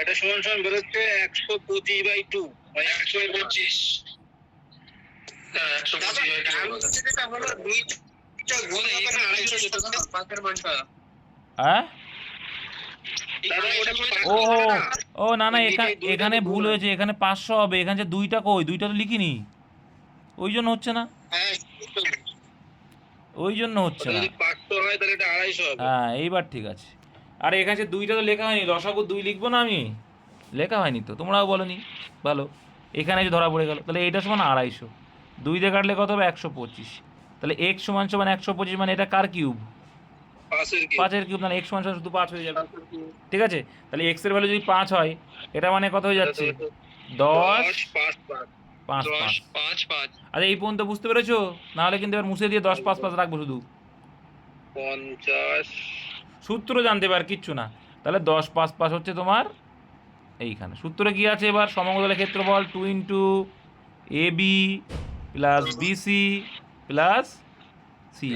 এটা সমান সমান বেরোচ্ছে 125/2, মানে 125। হ্যাঁ, ও না না, এখানে ভুল হয়েছে, এখানে 500 হবে। এখানে যে 2টা কই? 2টা তো লিখিনি, ওই জন্য হচ্ছে না, ওই জন্য হচ্ছে না। হ্যাঁ, এইবার ঠিক আছে। আর এখানে 2টা তো লেখা হয়নি, লসাগু 2 লিখবো না আমি? লেখা হয়নি তো, তোমরাও বলনি। ভালো, এখানে এসে ধরা পড়ে গেল, তাহলে এইটা সমান 250, 2 দিয়ে কাটলে কত হবে 125। তাহলে এক্স সমান সমান 125, মানে এটা কার কিউব? 5-এর কিউব, মানে এক্স সমান সমান শুধু 5 হয়ে যাবে। ঠিক আছে, তাহলে এক্স এর ভ্যালু যদি 5 হয়, এটা মানে কত হয়ে যাচ্ছে? 10 5 5। আচ্ছা, এই পর্যন্ত বুঝতে পেরেছো? নাহলে কিন্তু এবার মুছে দিয়ে 10 5 5 রাখবো শুধু। 50 সূত্র জানতে পার কিচ্ছু না। তাহলে 10 5 5 হচ্ছে তোমার এইখানে। সূত্রে কি আছে এবার? সমগ্রতলের ক্ষেত্রফল 2 into A B plus BC plus C.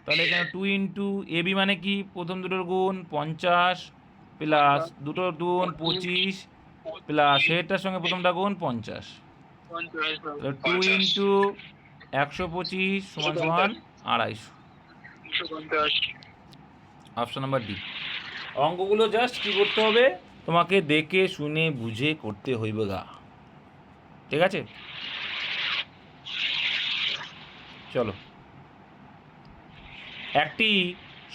তাহলে এখানে 2 ইন্টু এ বি মানে কি? প্রথম দুটোর গুণ 50 প্লাস দুটোর গুণ 25 প্লাস হেডটার সঙ্গে প্রথমটা গুণ 50। তাহলে 2 ইন্টু 125 সমান সমান 250। Option number D. অঙ্কগুলো জাস্ট কি করতে হবে? তোমাকে দেখে শুনে বুঝে করতে হইবে গা। ঠিক আছে, চলো। একটি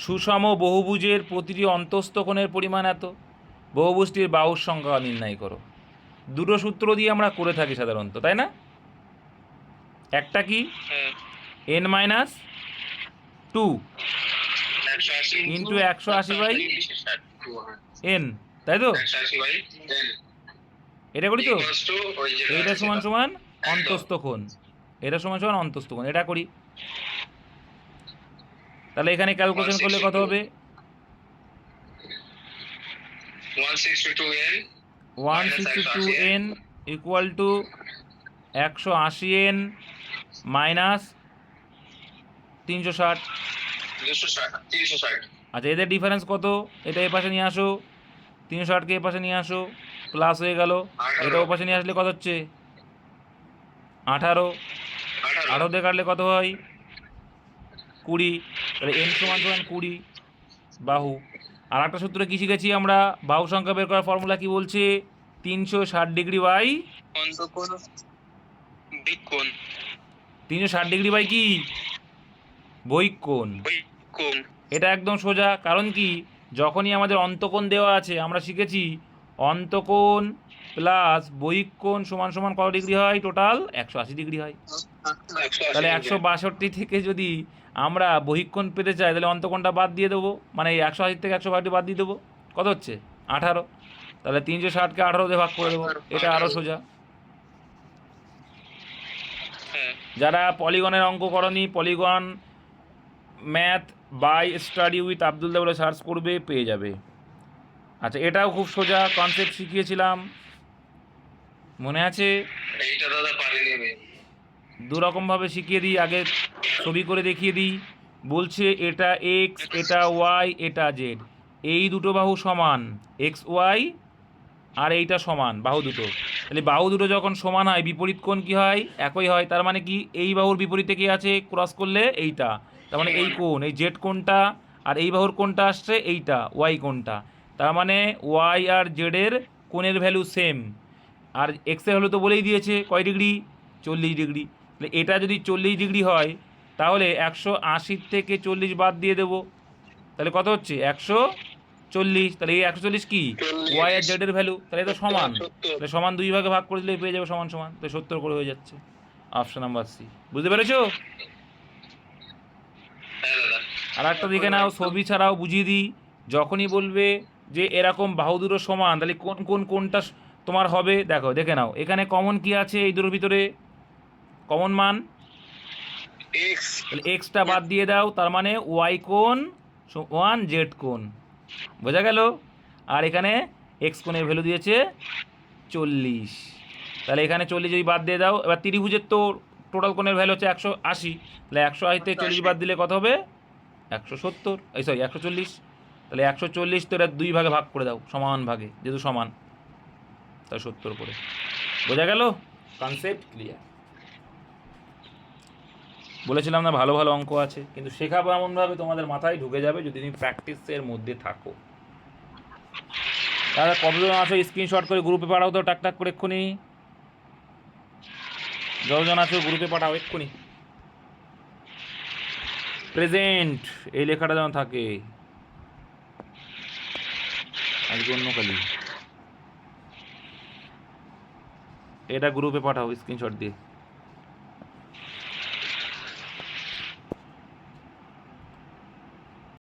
সুষম বহুভুজের প্রতিটি অন্তস্থ কোণের পরিমাণ এত, বহুভুজটির বাহুর সংখ্যা নির্ণয় করো। দুটো সূত্র দিয়ে আমরা করে থাকি সাধারণত, তাই না? একটা কি n মাইনাস 2 ইন্টু 180/n, তাই তো? এটা করি তো, এটা সমান সমান অন্তস্থ কোণ, এটা সমান সমান অন্তস্থ কোণ, এটা করি। তাহলে এখানে ক্যালকুলেশন করলে কত হবে? 162n equal to 180n minus 360। আচ্ছা, এদের ডিফারেন্স কত? এটা এ পাশে নিয়ে আসো, 360কে এ পাশে নিয়ে আসো, প্লাস হয়ে গেল। এটা ও পাশে নিয়ে আসলে কত হচ্ছে? 18। 18 দিয়ে কাটলে কত হয়? 20। তাহলে n সমান সমান 20 বাহু। আর একটা সূত্র কি শিখেছি আমরা? বাহু সংখ্যা বের করার ফর্মুলা কি বলছে? 360 ডিগ্রি বাই 360 ডিগ্রি বাই কি? বহিক কোণ। এটা একদম সোজা। কারণ কি? যখনই আমাদের অন্তকোণ দেওয়া আছে, আমরা শিখেছি অন্তকোণ প্লাস বহিক কোণ সমান সমান কত ডিগ্রি হয়? টোটাল 180 ডিগ্রি হয়। তাহলে 162 থেকে যদি আমরা বহিকোণ পেতে চাই, তাহলে অন্তকোণটা বাদ দিয়ে দেবো, মানে এই 180 থেকে 162 বাদ দিয়ে দেবো, কত হচ্ছে? 18। তাহলে 360কে 18 দিয়ে ভাগ করে দেবো, এটা আরও সোজা। যারা পলিগনের অঙ্ক করনি, polygon math by study with Abdul দা বলে সার্চ করবে, পেয়ে যাবে। আচ্ছা, এটাও খুব সোজা, কনসেপ্ট শিখিয়েছিলাম, মনে আছে? দু রকমভাবে শিখিয়ে দিই, আগে ছবি করে দেখিয়ে দিই। বলছে এটা এক্স, এটা ওয়াই, এটা জেড, এই দুটো বাহু সমান, এক্স ওয়াই আর এইটা সমান বাহু দুটো। তাহলে বাহু দুটো যখন সমান হয়, বিপরীত কোণ কি হয়? একই হয়। তার মানে কি? এই বাহুর বিপরীতে কি আছে? ক্রস করলে এইটা, তার মানে এই কোণ, এই জেড কোণটা, আর এই বাহুর কোণটা আসছে এইটা, ওয়াই কোণটা। তার মানে ওয়াই আর জেডের কোণের ভ্যালু সেম। আর এক্সের ভ্যালু তো বলেই দিয়েছে কয় ডিগ্রি? 40 ডিগ্রি। তাহলে এটা যদি 40 ডিগ্রি হয়, তাহলে 180 থেকে 40 বাদ দিয়ে দেবো, তাহলে কত হচ্ছে? 140। তাহলে এই 140 কি? ওয়াই আর জেড এর ভ্যালু। তাহলে এটা সমান, তাহলে সমান 2 ভাগে ভাগ করে দিলে পেয়ে যাবে সমান সমান, তাহলে 70 করে হয়ে যাচ্ছে। Option number C. বুঝতে পেরেছো? আর একটা দেখে নাও, ছবি ছাড়াও বুঝিয়ে দিই। যখনই বলবে যে এরকম বাহু দুটো সমান, তাহলে কোন কোন কোনটা তোমার হবে? দেখো, দেখে নাও, এখানে কমন কি আছে? এই দুটোর ভিতরে কমন মান এক্স, তাহলে এক্সটা বাদ দিয়ে দাও, তার মানে ওয়াই কোণ ওয়ান জেড কোণ, বোঝা গেল? আর এখানে এক্স কোণের ভ্যালু দিয়েছে 40। তাহলে এখানে 40 যদি বাদ দিয়ে দাও, এবার ত্রিভুজের তো টোটাল কোণের ভ্যালু হচ্ছে 180, তাহলে 180 থেকে 40 বাদ দিলে কত হবে? 170, এই সরি 140। তাহলে 140 তো এটা 2 ভাগে ভাগ করে দাও, সমান ভাগে, যেহেতু সমান, তাহলে 70 করে। বোঝা গেল? Concept clear. বলেছিলাম না ভালো ভালো অঙ্ক আছে, কিন্তু শেখাবো এমনভাবে তোমাদের মাথায় ঢুকে যাবে যদি তুমি প্র্যাকটিসের মধ্যে থাকো। তাহলে কতজন আছো স্ক্রিনশট করে গ্রুপে পাঠাও তো, টাক টাক করে এক্ষুনি। যতজন আছো গ্রুপে পাঠাও এক্ষুনি। প্রেজেন্ট এই লেখাটা যেন থাকে, আজকে অন্য কালি। এটা গ্রুপে পাঠাও স্ক্রিনশট দিয়ে।